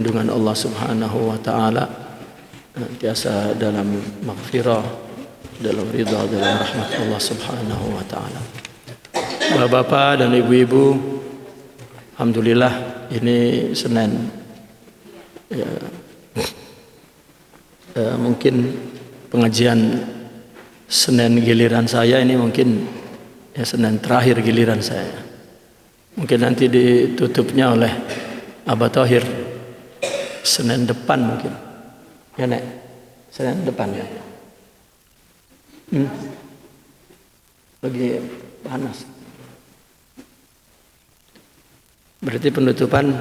Dengan Allah Subhanahu wa taala senantiasa dalam maghfirah, dalam ridha, dalam rahmat Allah Subhanahu wa taala. Bapak-bapak dan ibu-ibu, alhamdulillah ini Senin. Mungkin pengajian Senin giliran saya ini mungkin Senin terakhir giliran saya. Mungkin nanti ditutupnya oleh Abah Thohir Senin depan mungkin. Ya Nek, Senin depan ya. Lagi panas. Berarti penutupan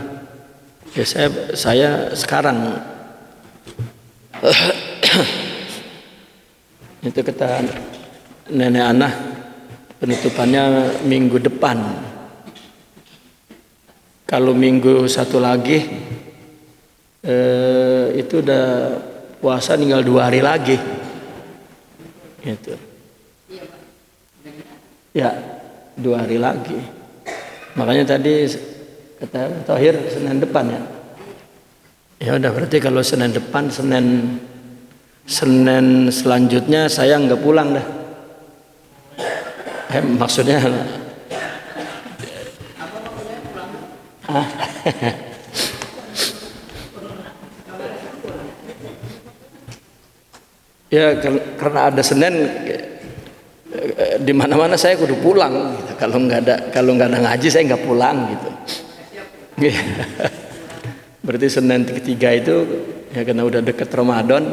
ya saya sekarang itu kata nenek Ana penutupannya minggu depan. Kalau minggu satu lagi itu udah puasa tinggal 2 hari lagi gitu ya, 2 hari lagi. Makanya tadi kata Thohir Senin depan ya udah, berarti kalau Senin depan, Senin selanjutnya saya nggak pulang dah. Maksudnya ya karena ada Senin di mana-mana saya kudu pulang gitu. Kalau nggak ada ngaji saya nggak pulang gitu. Berarti Senin ketiga itu ya karena udah deket Ramadan.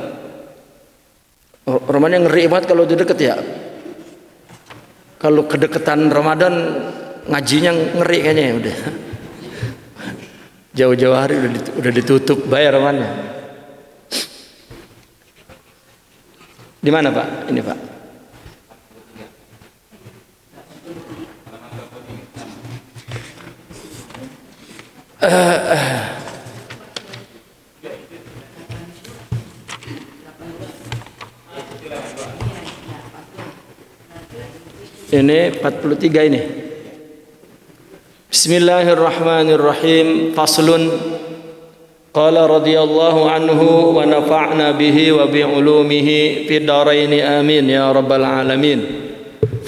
Ramadan ngeri banget kalau udah deket ya. Kalau kedekatan Ramadan ngajinya ngeri kayaknya ya udah. Jauh-jauh hari udah ditutup bayar Ramadannya. Di mana Pak? Ini Pak. Ini 43 ini. Bismillahirrahmanirrahim. Faslun. Qala radhiyallahu anhu wa nafa'na bihi wa bi ulumihi fid dharain amin ya rabbal alamin.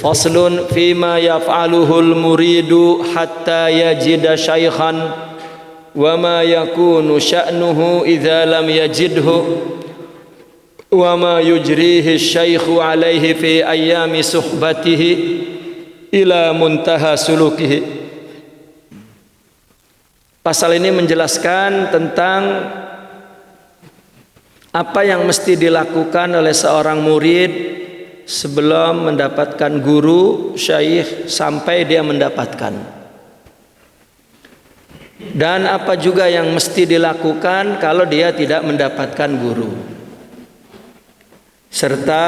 Faslun fima yaf'aluhu al muridu hatta yajida syaikhan wa ma yakunu sya'nuhu idza lam yajidhu wa ma yujrihi syaikhu alaihi fi ayyami suhbatihi ila muntaha sulukihi. Pasal ini menjelaskan tentang apa yang mesti dilakukan oleh seorang murid sebelum mendapatkan guru, syaikh, sampai dia mendapatkan. Dan apa juga yang mesti dilakukan kalau dia tidak mendapatkan guru. Serta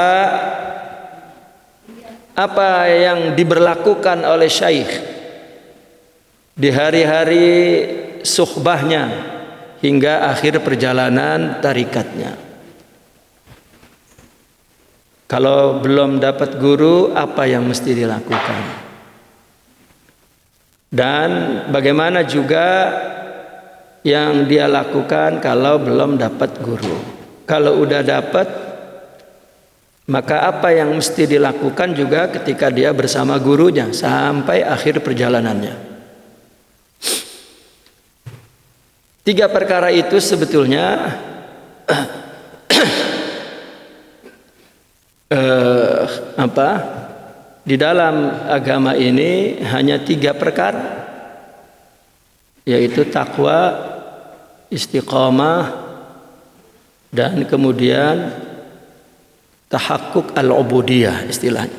apa yang diberlakukan oleh syaikh di hari-hari suhbahnya hingga akhir perjalanan tarikatnya. Kalau belum dapat guru, apa yang mesti dilakukan? Dan bagaimana juga yang dia lakukan kalau belum dapat guru? Kalau udah dapat, maka apa yang mesti dilakukan juga ketika dia bersama gurunya sampai akhir perjalanannya. 3 perkara itu sebetulnya di dalam agama ini hanya 3 perkara, yaitu takwa, istiqamah, dan kemudian tahakkuk al-ubudiyah istilahnya.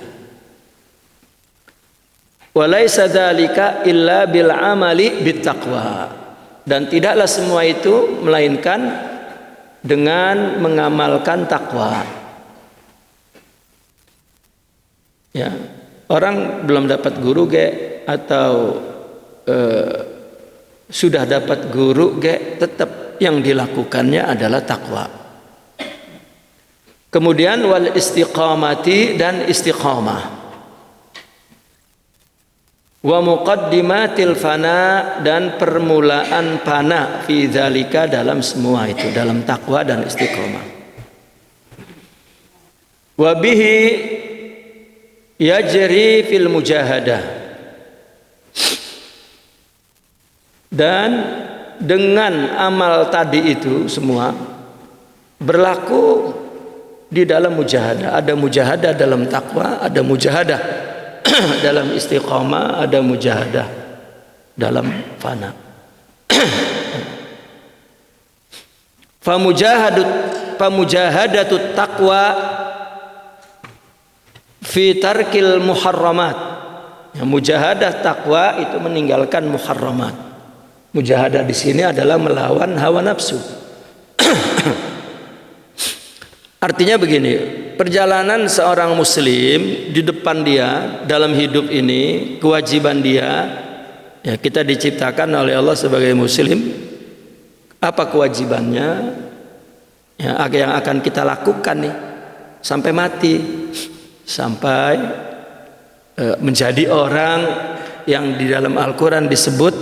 Walaysa dzalika illa bil amali bit taqwa. Dan tidaklah semua itu melainkan dengan mengamalkan takwa. Ya, orang belum dapat guru atau sudah dapat guru tetap yang dilakukannya adalah takwa. Kemudian wal istiqamati dan istiqamah. wa muqaddimatil fana, dan permulaan fana, fi dzalika, dalam semua itu, dalam takwa dan istiqomah. Wa bihi yajri fil mujahadah, dan dengan amal tadi itu semua berlaku di dalam mujahadah. Ada mujahadah dalam takwa, ada mujahadah dalam istiqamah, ada mujahadah dalam fana. Famujahadatu taqwa fi tarkil muharramat. Ya, mujahadah takwa itu meninggalkan muharramat. Mujahadah di sini adalah melawan hawa nafsu. Artinya begini, perjalanan seorang muslim di depan dia dalam hidup ini, kewajiban dia, ya, kita diciptakan oleh Allah sebagai muslim. Apa kewajibannya? Ya, yang akan kita lakukan nih sampai mati, sampai menjadi orang yang di dalam Al-Quran disebut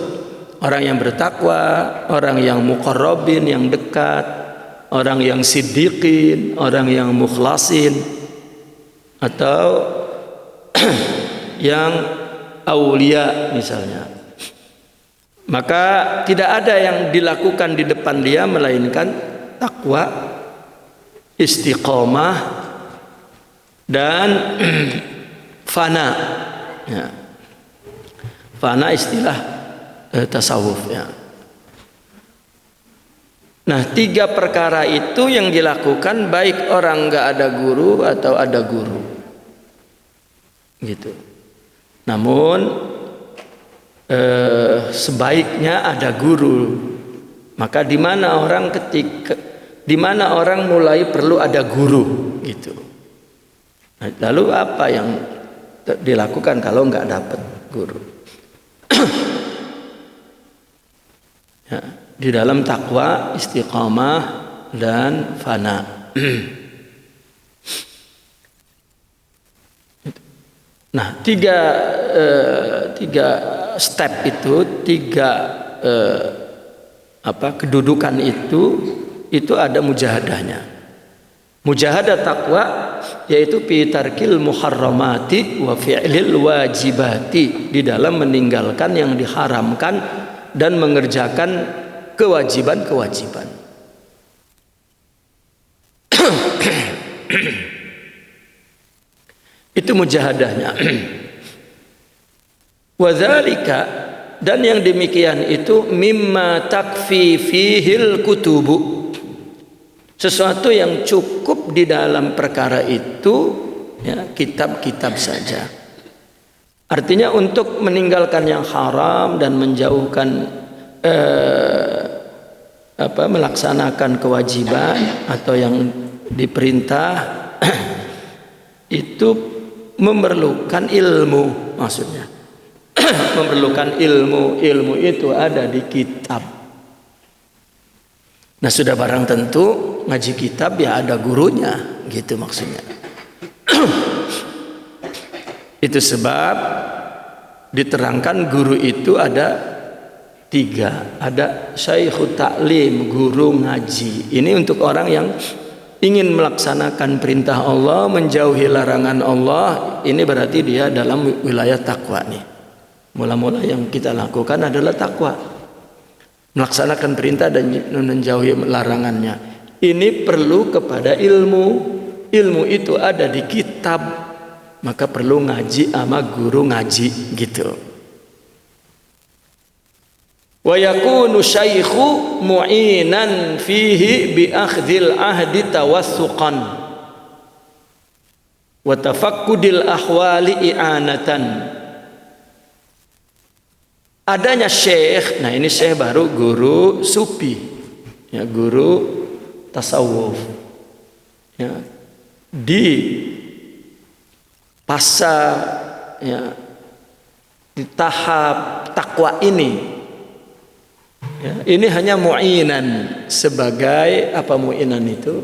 orang yang bertakwa, orang yang muqarrabin, yang dekat, orang yang siddiqin, orang yang mukhlasin, atau yang aulia misalnya. Maka tidak ada yang dilakukan di depan dia melainkan takwa, istiqomah, dan fana. Ya. Fana istilah tasawuf, ya. Nah, 3 perkara itu yang dilakukan baik orang nggak ada guru atau ada guru, gitu. Namun sebaiknya ada guru. Maka di mana orang mulai perlu ada guru, gitu. Nah, lalu apa yang dilakukan kalau nggak dapat guru? Ya, di dalam takwa, istiqamah, dan fana. Nah, tiga step itu, kedudukan itu ada mujahadahnya. Mujahadah takwa yaitu fi tarkil muharramati wa fi'lil wajibati, di dalam meninggalkan yang diharamkan dan mengerjakan kewajiban-kewajiban. Itu mujahadahnya. Wadzalika, dan yang demikian itu mimma takfi fihil kutubu, sesuatu yang cukup di dalam perkara itu, ya, kitab-kitab saja. Artinya untuk meninggalkan yang haram dan menjauhkan melaksanakan kewajiban atau yang diperintah itu memerlukan ilmu, maksudnya. Memerlukan ilmu itu ada di kitab. Nah, sudah barang tentu ngaji kitab ya ada gurunya, gitu maksudnya. Itu sebab diterangkan guru itu ada 3. Ada syaikhut ta'lim, guru ngaji. Ini untuk orang yang ingin melaksanakan perintah Allah, menjauhi larangan Allah. Ini berarti dia dalam wilayah takwa nih. Mula-mula yang kita lakukan adalah takwa, melaksanakan perintah dan menjauhi larangannya. Ini perlu kepada ilmu. Ilmu itu ada di kitab, maka perlu ngaji sama guru ngaji, gitu. Wa yakunu syaikhu mu'inan fihi bi akhdhil ahdi tawassuqan wa tafakkudil ahwali i'anatan. Adanya syekh, nah ini syekh baru guru sufi, ya, guru tasawuf, ya, di fasa, ya, di tahap takwa ini, ya, ini hanya mu'inan, sebagai apa mu'inan itu?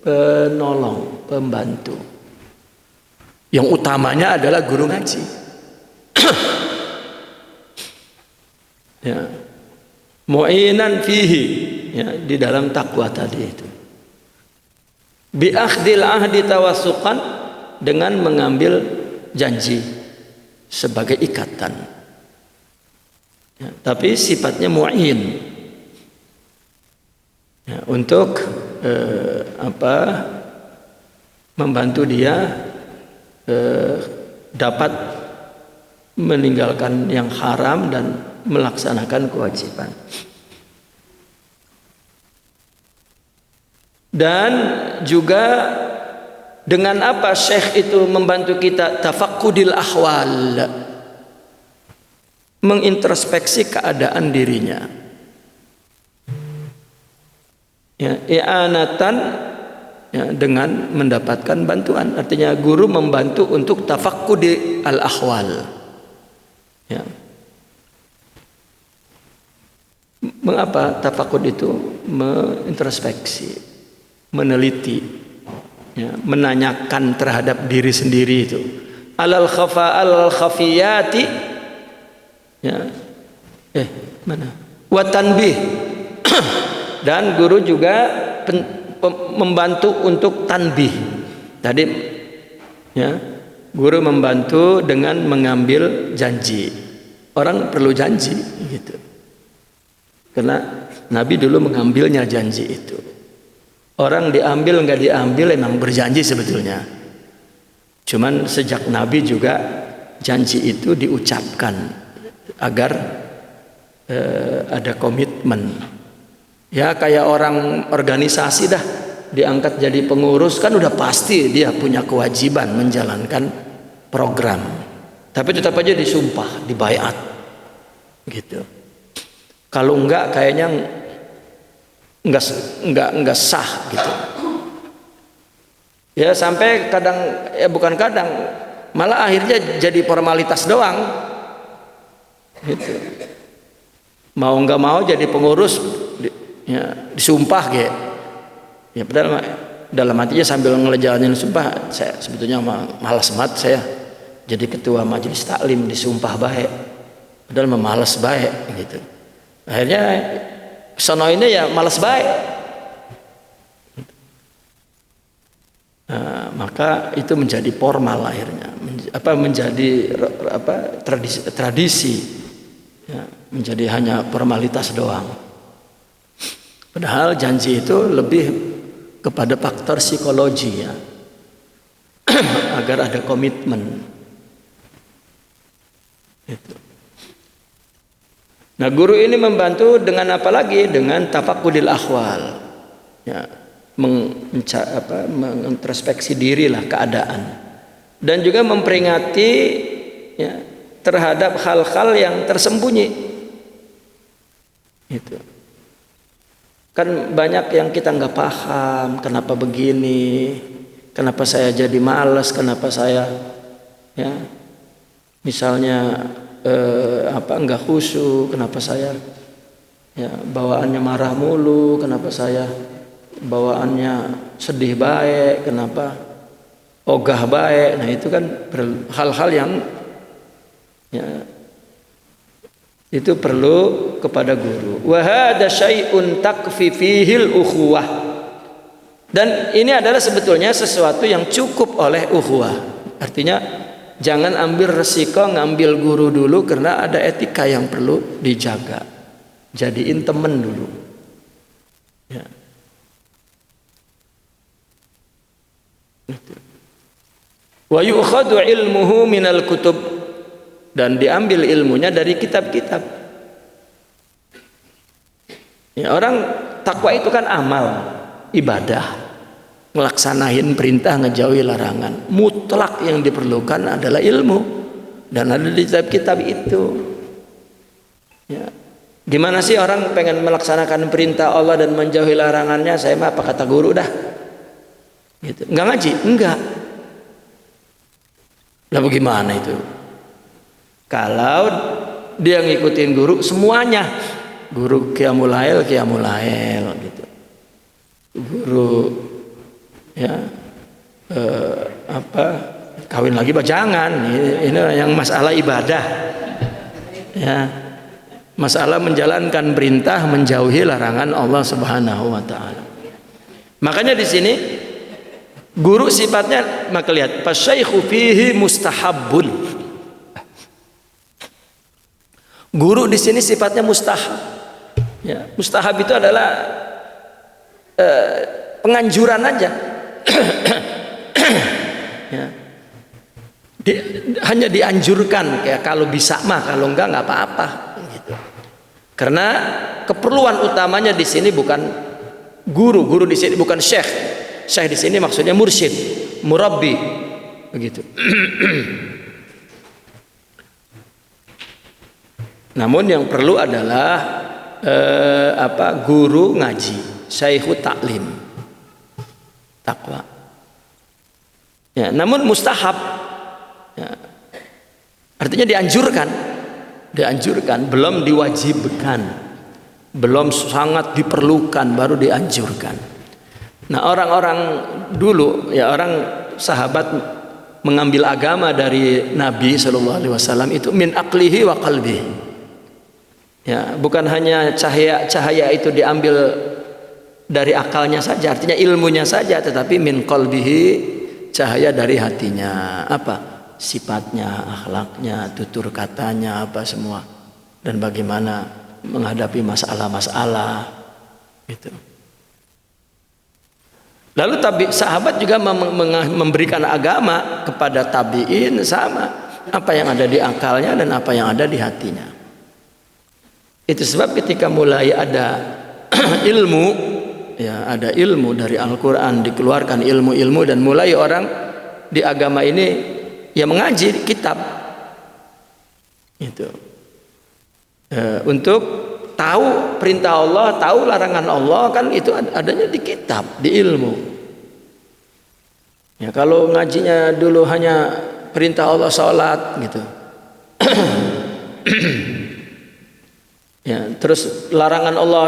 Penolong, pembantu. Yang utamanya adalah guru ngaji. Ya. Mu'inan fihi, ya, di dalam takwa tadi itu. Bi akhdil ahdi tawassuqan, dengan mengambil janji sebagai ikatan. Ya, tapi sifatnya mu'in. Ya, untuk membantu dia dapat meninggalkan yang haram dan melaksanakan kewajiban. Dan juga dengan apa syekh itu membantu kita? Tafaqqudil ahwal, mengintrospeksi keadaan dirinya. Ya, i'anatan, ya, dengan mendapatkan bantuan. Artinya guru membantu untuk tafaqqudi al-ahwal. Ya. Mengapa tafakkud itu? Mengintrospeksi, meneliti, ya, menanyakan terhadap diri sendiri itu. Alal khafiyati, ya, mana? Wa tanbih. Dan guru juga membantu untuk tanbih. Tadi, ya, guru membantu dengan mengambil janji. Orang perlu janji, gitu. Karena Nabi dulu mengambilnya janji itu. Orang diambil nggak diambil emang berjanji sebetulnya. Cuman sejak Nabi juga janji itu diucapkan agar ada komitmen. Ya, kayak orang organisasi dah, diangkat jadi pengurus kan udah pasti dia punya kewajiban menjalankan program. Tapi tetap aja disumpah, dibaiat, gitu. Kalau enggak kayaknya enggak sah, gitu. Ya, sampai kadang, ya bukan kadang, malah akhirnya jadi formalitas doang, gitu. Mau enggak mau jadi pengurus, ya, disumpah gitu. Ya, padahal dalam hatinya sambil ngejalanin sumpah, saya sebetulnya malas banget saya jadi ketua majelis taklim, disumpah baik, padahal malas baik, gitu. Akhirnya sono ini ya malas baik. Nah, maka itu menjadi formal akhirnya, menjadi tradisi, ya, menjadi hanya formalitas doang. Padahal janji itu lebih kepada faktor psikologi, ya, agar ada komitmen. Itu. Nah, guru ini membantu dengan apa lagi? Dengan tafaqqudil ahwal, ya, mengintrospeksi dirilah keadaan, dan juga memperingati, ya, terhadap hal-hal yang tersembunyi. Itu kan banyak yang kita nggak paham, kenapa begini, kenapa saya jadi malas, kenapa saya, ya, misalnya nggak khusyuk, kenapa saya, ya, bawaannya marah mulu, kenapa saya bawaannya sedih baik, kenapa ogah baik. Nah, itu kan hal-hal yang, ya, itu perlu kepada guru. Wa hadza syai'un takfi fihil ukhuwah. Dan ini adalah sebetulnya sesuatu yang cukup oleh ukhuwah. Artinya jangan ambil resiko ngambil guru dulu, karena ada etika yang perlu dijaga. Jadiin temen dulu, ya. Wa yu'khadhu ilmuhu minal kutub, dan diambil ilmunya dari kitab-kitab. Ya, orang takwa itu kan amal, ibadah, ngelaksanain perintah, ngejauhi larangan. Mutlak yang diperlukan adalah ilmu, dan ada di kitab-kitab itu. Ya. Gimana sih orang pengen melaksanakan perintah Allah dan menjauhi larangannya? Saya mah apa kata guru dah, gitu. Enggak ngaji? Enggak. Lah bagaimana itu? Kalau dia ngikutin guru semuanya, guru qiyamul lail gitu. Guru, ya, kawin lagi jangan. Ini yang masalah ibadah, ya. Masalah menjalankan perintah, menjauhi larangan Allah Subhanahu wa taala. Makanya di sini guru sifatnya, maka lihat, fasyaikhu fihi mustahabbun. Guru di sini sifatnya mustahab. Ya, mustahab itu adalah penganjuran aja. Ya. Hanya dianjurkan, kayak kalau bisa mah, kalau enggak apa-apa gitu. Karena keperluan utamanya di sini bukan guru di sini bukan syekh. Syekh di sini maksudnya mursyid, murabbi, begitu. Namun yang perlu adalah guru ngaji, syaikhu taklim, takwa. Ya, namun mustahab, ya, artinya dianjurkan, belum diwajibkan, belum sangat diperlukan, baru dianjurkan. Nah, orang-orang dulu, ya, orang sahabat mengambil agama dari Nabi Shallallahu Alaihi Wasallam itu min aqlihi wa qalbihi. Ya, bukan hanya cahaya itu diambil dari akalnya saja, artinya ilmunya saja, tetapi min qalbihi, cahaya dari hatinya, apa sifatnya, akhlaknya, tutur katanya, apa semua, dan bagaimana menghadapi masalah-masalah itu. Lalu sahabat juga memberikan agama kepada tabi'in sama, apa yang ada di akalnya dan apa yang ada di hatinya. Itu sebab ketika mulai ada ilmu, ya, ada ilmu dari Al-Quran, dikeluarkan ilmu-ilmu, dan mulai orang di agama ini ya mengaji kitab itu, untuk tahu perintah Allah, tahu larangan Allah, kan itu adanya di kitab, di ilmu. Ya, kalau ngajinya dulu hanya perintah Allah sholat gitu, ya, terus larangan Allah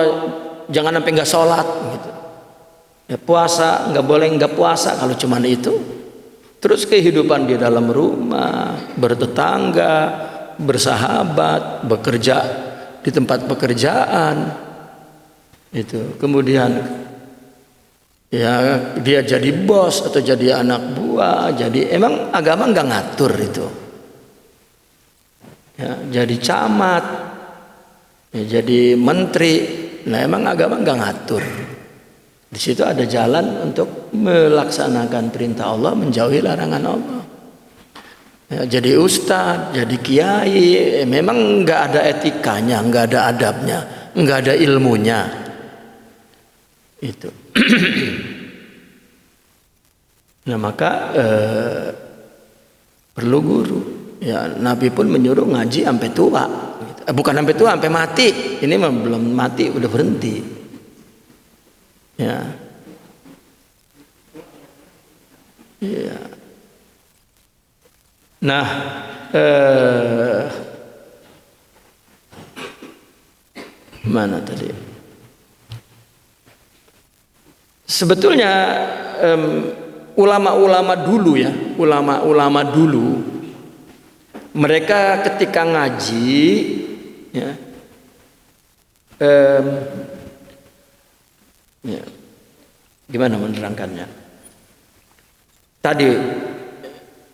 jangan sampai nggak sholat gitu, ya, puasa nggak boleh nggak puasa kalau cuman itu. Terus kehidupan di dalam rumah, bertetangga, bersahabat, bekerja di tempat pekerjaan itu, kemudian ya dia jadi bos atau jadi anak buah, jadi emang agama nggak ngatur itu, ya, jadi camat, ya, jadi menteri, nah emang agama nggak ngatur. Di situ ada jalan untuk melaksanakan perintah Allah, menjauhi larangan Allah. Ya, jadi ustadz, jadi kiai, memang nggak ada etikanya, nggak ada adabnya, nggak ada ilmunya. Itu. Nah, maka perlu guru. Ya, Nabi pun menyuruh ngaji sampai tua. Bukan sampai tua, sampai mati. Ini mah belum mati, udah berhenti. Ya. Ya. Nah, mana tadi? Sebetulnya ulama-ulama dulu, ya, ulama-ulama dulu, mereka ketika ngaji, ya, ya, gimana menerangkannya? Tadi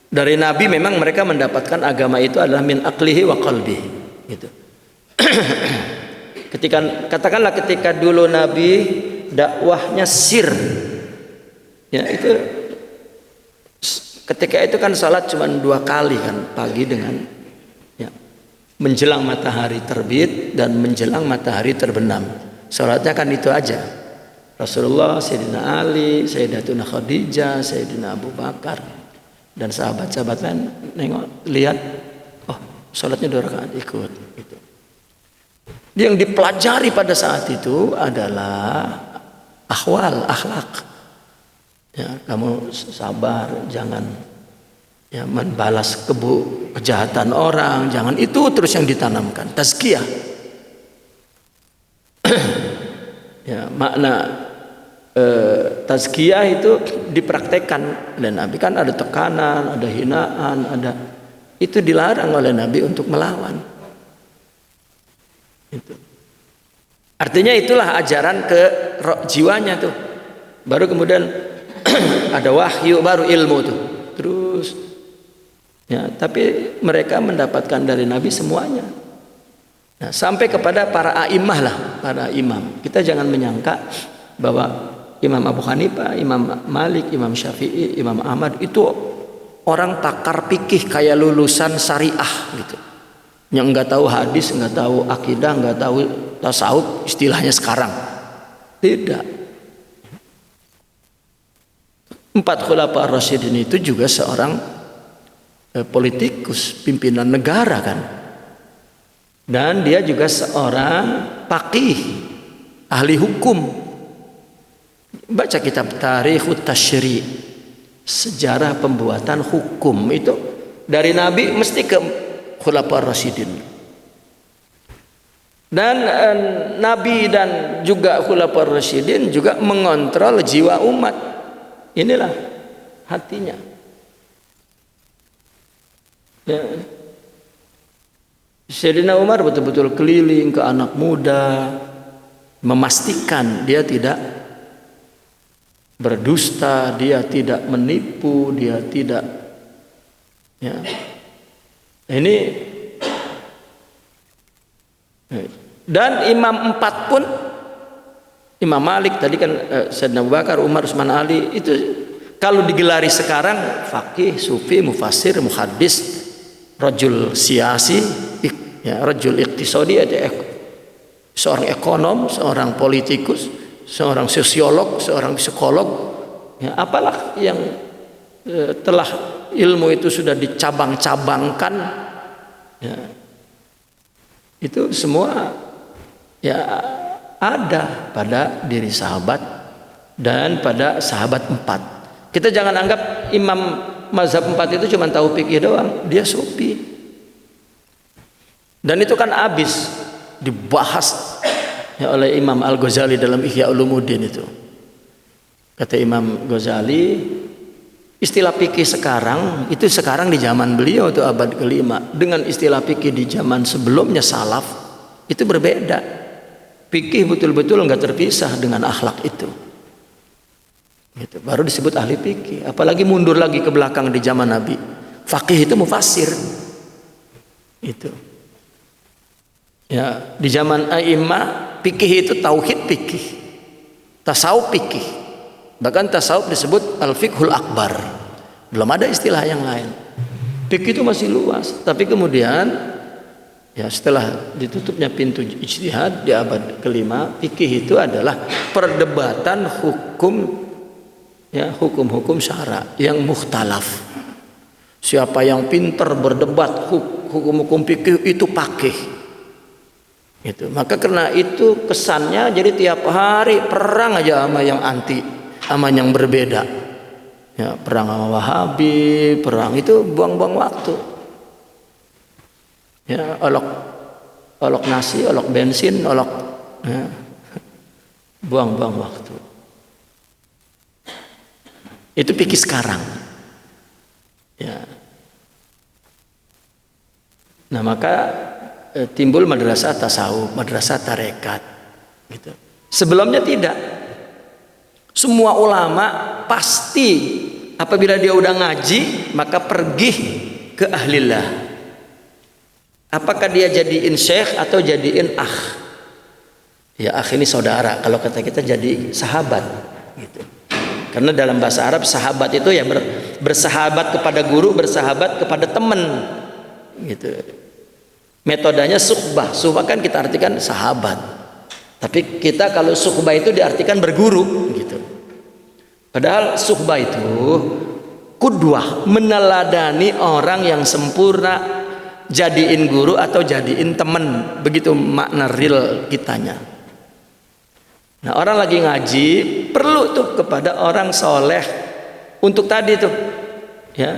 dari Nabi memang mereka mendapatkan agama itu adalah min aqlihi wa qalbihi, gitu. Katakanlah ketika dulu Nabi dakwahnya sir, ya, itu ketika itu kan salat cuma 2 kali kan, pagi dengan, ya, menjelang matahari terbit dan menjelang matahari terbenam. Salatnya kan itu aja. Rasulullah, Sayyidina Ali, Sayyidatuna Khadijah, Sayyidina Abu Bakar, dan sahabat-sahabat lain nengok, lihat, oh, salatnya 2 rakaat, ikut. Gitu. Yang dipelajari pada saat itu adalah ahwal, akhlak. Ya, kamu sabar, jangan, ya, membalas kejahatan orang, jangan, itu terus yang ditanamkan. Tazkiyah. Ya, makna tazkiyah itu dipraktekkan oleh Nabi. Kan ada tekanan, ada hinaan, ada, itu dilarang oleh Nabi untuk melawan. Itu. Artinya itulah ajaran ke jiwanya tuh. Baru kemudian ada wahyu, baru ilmu tuh. Terus ya, tapi mereka mendapatkan dari Nabi semuanya. Nah, sampai kepada para a'immah lah, para imam. Kita jangan menyangka bahwa Imam Abu Hanifah, Imam Malik, Imam Syafi'i, Imam Ahmad itu orang pakar fikih kayak lulusan syariah gitu. Yang enggak tahu hadis, enggak tahu akidah, enggak tahu tasawuf istilahnya sekarang. Tidak. 4 khulafa ar-rasyidin itu juga seorang politikus, pimpinan negara kan. Dan dia juga seorang faqih, ahli hukum. Baca kitab Tarikhut Tasyri', sejarah pembuatan hukum itu dari Nabi mesti ke Khulafaur Rasyidin. Dan Nabi dan juga Khulafaur Rasyidin juga mengontrol jiwa umat. Inilah hatinya. Ya. Sayyidina Umar betul-betul keliling ke anak muda, memastikan dia tidak berdusta, dia tidak menipu, dia tidak ya. Ini dan imam 4 pun, Imam Malik tadi kan, Sayyidina Abu Bakar, Umar, Utsman, Ali, itu kalau digelari sekarang faqih, sufi, mufassir, muhaddis, rajul siasi, ya, rajul iqtisadi, seorang ekonom, seorang politikus, seorang sosiolog, seorang psikolog, ya, apalah yang telah ilmu itu sudah dicabang-cabangkan, ya, itu semua ya ada pada diri sahabat dan pada sahabat 4. Kita jangan anggap imam mazhab 4 itu cuma tahu fikih doang, dia sufi. Dan itu kan habis dibahas ya oleh Imam Al-Ghazali dalam Ihya Ulumuddin itu. Kata Imam Ghazali, istilah fikih sekarang itu sekarang di zaman beliau itu abad ke-5 dengan istilah fikih di zaman sebelumnya salaf itu berbeda. Fikih betul-betul enggak terpisah dengan akhlak itu. Gitu. Baru disebut ahli fikih. Apalagi mundur lagi ke belakang di zaman Nabi. Faqih itu mufassir. Itu. Ya, di zaman a'immah fikih itu tauhid fikih. Tasawuf fikih. Bahkan tasawuf disebut al-fiqhul akbar. Belum ada istilah yang lain. Fikih itu masih luas, tapi kemudian ya setelah ditutupnya pintu ijtihad di abad ke-5, fikih itu adalah perdebatan hukum, ya, hukum-hukum syara yang mukhtalaf. Siapa yang pintar berdebat hukum-hukum fikih itu pakih. Gitu. Maka karena itu kesannya jadi tiap hari perang aja sama yang anti, sama yang berbeda. Ya, perang sama Wahabi, perang itu buang-buang waktu. Ya, olok nasi, olok bensin, ya, buang-buang waktu. Itu fikih sekarang. Ya. Nah, maka timbul madrasah tasawuf, madrasah tarekat gitu. Sebelumnya tidak. Semua ulama pasti apabila dia udah ngaji maka pergi ke ahlillah. Apakah dia jadiin syekh atau jadiin akh? Ya, akh ini saudara, kalau kata kita jadi sahabat gitu. Karena dalam bahasa Arab sahabat itu ya bersahabat kepada guru, bersahabat kepada teman gitu. Metodenya suhbah. Suhbah kan kita artikan sahabat. Tapi kita kalau suhbah itu diartikan berguru gitu. Padahal suhbah itu qudwah, meneladani orang yang sempurna, jadiin guru atau jadiin teman. Begitu makna real kitanya. Nah, orang lagi ngaji perlu tuh kepada orang soleh untuk tadi tuh, ya,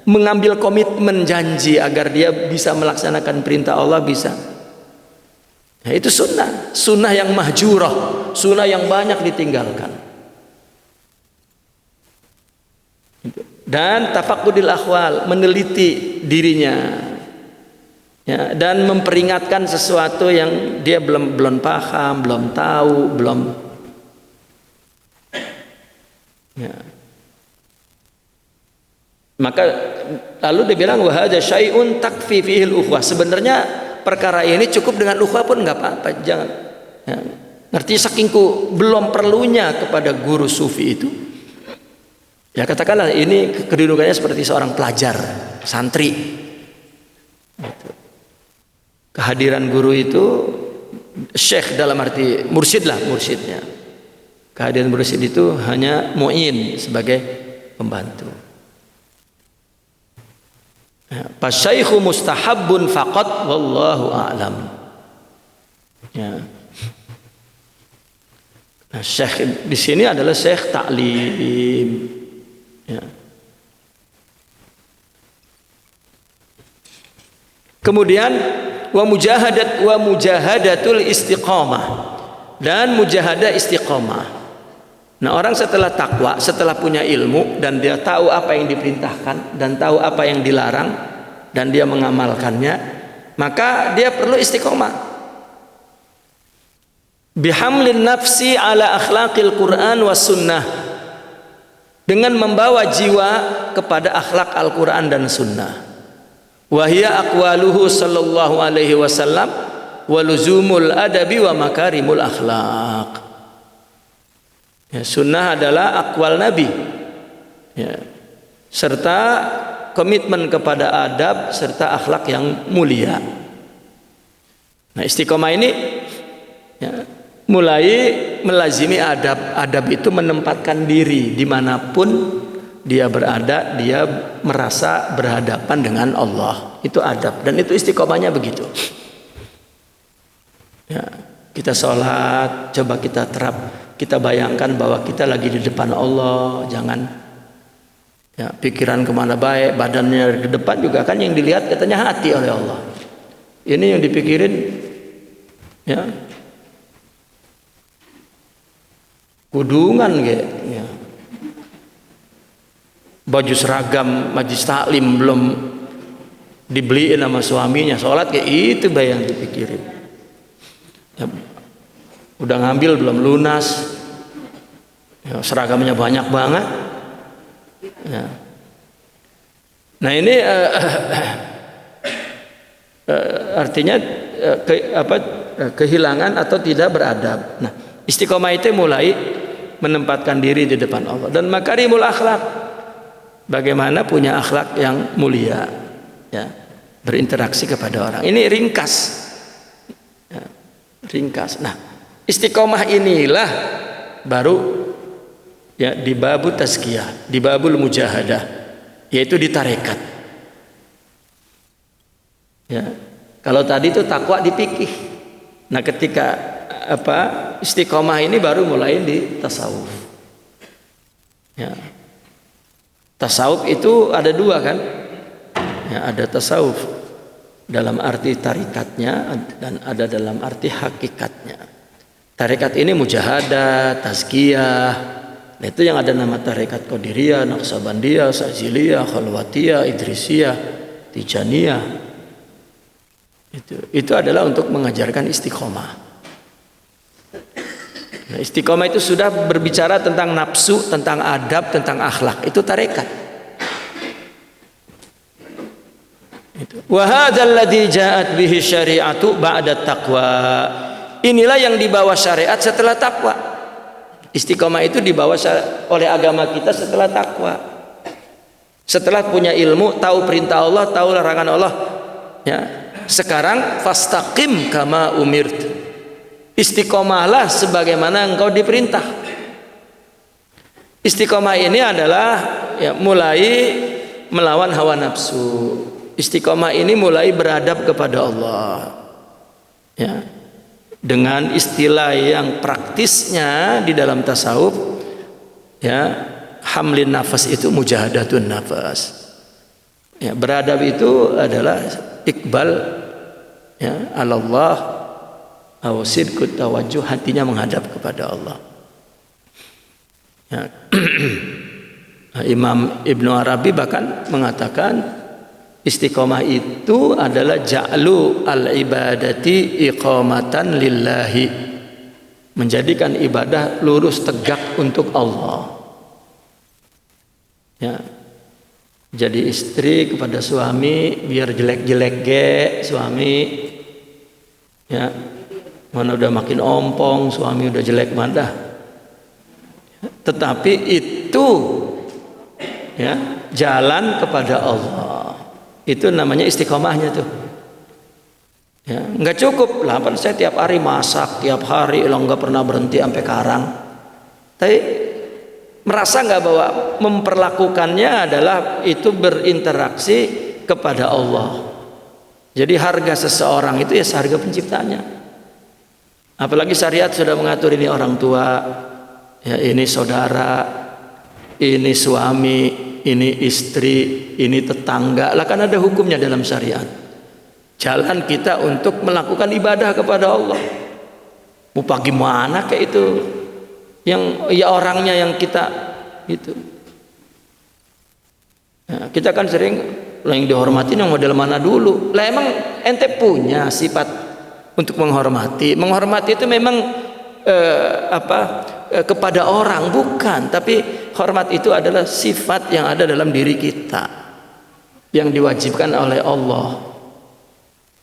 mengambil komitmen janji agar dia bisa melaksanakan perintah Allah bisa. Nah, itu sunnah yang mahjurah, sunnah yang banyak ditinggalkan. Dan tafaqudil ahwal, meneliti dirinya. ya, dan memperingatkan sesuatu yang dia belum paham, belum tahu, belum, ya. Maka lalu dia bilang wa hadza syai'un takfi fihi al-ukhuwah. Sebenarnya perkara ini cukup dengan ukhuwah pun enggak apa-apa, jangan. Ya. Ngerti sakingku belum perlunya kepada guru sufi itu. Ya katakanlah ini kedudukannya seperti seorang pelajar, santri. Gitu. Kehadiran guru itu syekh dalam arti mursyid lah, mursyidnya. Kehadiran mursyid itu hanya mu'in sebagai pembantu. Ya, fasyaikhu mustahabbun faqat wallahu a'lam. Ya. Nah, syekh di sini adalah syekh ta'lim. Ya. Kemudian wa mujahadatul istiqamah, dan mujahadah istiqamah. Nah, orang setelah takwa, setelah punya ilmu dan dia tahu apa yang diperintahkan dan tahu apa yang dilarang dan dia mengamalkannya, maka dia perlu istiqamah. Bihamlin nafsi ala akhlaqil Quran was sunnah, dengan membawa jiwa kepada akhlak Al-Quran dan sunnah. Wahia aqwaluhu sallallahu alaihi wasallam wa luzumul adabi wa makarimul akhlaq. Ya, sunnah adalah aqwal Nabi, ya, serta komitmen kepada adab serta akhlak yang mulia. Nah, istiqomah ini, ya, mulai melazimi adab. Adab itu menempatkan diri dimanapun dia berada, dia merasa berhadapan dengan Allah. Itu adab, dan itu istiqomahnya begitu. Ya, kita sholat, coba kita terap, kita bayangkan bahwa kita lagi di depan Allah. Jangan, ya, pikiran kemana baik, badannya ke depan juga kan yang dilihat katanya hati oleh Allah. Ini yang dipikirin, ya, kudungan kayak, ya. Baju seragam majlis taklim belum dibeliin sama suaminya, sholat kayak itu bayang dipikirin. Ya, udah ngambil belum lunas, ya, seragamnya banyak banget. Ya. Nah ini artinya kehilangan atau tidak beradab. Nah, istiqomah itu mulai menempatkan diri di depan Allah. Dan makarimul akhlak, bagaimana punya akhlak yang mulia, ya, berinteraksi kepada orang. Ini ringkas, ya, ringkas. Nah, istiqomah inilah baru, ya, di babul tazkiyah, di babul mujahadah, yaitu di tarekat. Ya, kalau tadi itu takwa di fikih. Nah, ketika istiqomah ini baru mulai di tasawuf. Ya. Tasawuf itu ada dua kan? Ya, ada tasawuf dalam arti tarikatnya dan ada dalam arti hakikatnya. Tarekat ini mujahadah, tazkiyah. Nah, itu yang ada nama tarekat Qadiriyah, Naqsabandiyah, Saziliyah, Khalwatiyah, Idrisiyah, Tijaniyah. Itu adalah untuk mengajarkan istiqomah. Nah, istiqomah itu sudah berbicara tentang nafsu, tentang adab, tentang akhlak. Itu tarekat. Wa hadzal ladzi ja'at bihi syari'atu ba'da taqwa. Inilah yang dibawa syariat setelah takwa. Istiqomah itu dibawa oleh agama kita setelah takwa. Setelah punya ilmu, tahu perintah Allah, tahu larangan Allah. Ya. Sekarang fastaqim kama umirt. Istiqomahlah sebagaimana engkau diperintah. Istiqomah ini adalah, ya, mulai melawan hawa nafsu. Istiqomah ini mulai beradab kepada Allah, ya, dengan istilah yang praktisnya di dalam tasawuf, ya, hamlin nafas itu mujahadatun nafas. Ya, beradab itu adalah iqbal, ya, Allah, sidqut tawajjuh, hatinya menghadap kepada Allah. Ya. Imam Ibnu Arabi bahkan mengatakan, Istiqomah itu adalah ja'lu al-ibadati iqamatan lillahi, menjadikan ibadah lurus tegak untuk Allah. Ya. Jadi istri kepada suami biar jelek-jelek suami, ya, mana udah makin ompong, suami udah jelek madah. Tetapi itu, ya, jalan kepada Allah. Itu namanya istiqomahnya tuh. Ya, nggak cukup lah, saya tiap hari masak, tiap hari lo nggak pernah berhenti sampai karang. Tapi merasa nggak bahwa memperlakukannya adalah itu berinteraksi kepada Allah. Jadi harga seseorang itu ya seharga penciptanya. Apalagi syariat sudah mengatur ini orang tua, ya, ini saudara, ini suami, ini istri, ini tetangga. Lah kan ada hukumnya dalam syariat. Jalan kita untuk melakukan ibadah kepada Allah. Mau bagaimana kayak itu? Yang ya orangnya yang kita itu. Nah, kita kan sering yang dihormati yang model mana dulu. Lah emang ente punya sifat untuk menghormati. Menghormati itu memang kepada orang bukan, tapi hormat itu adalah sifat yang ada dalam diri kita yang diwajibkan oleh Allah.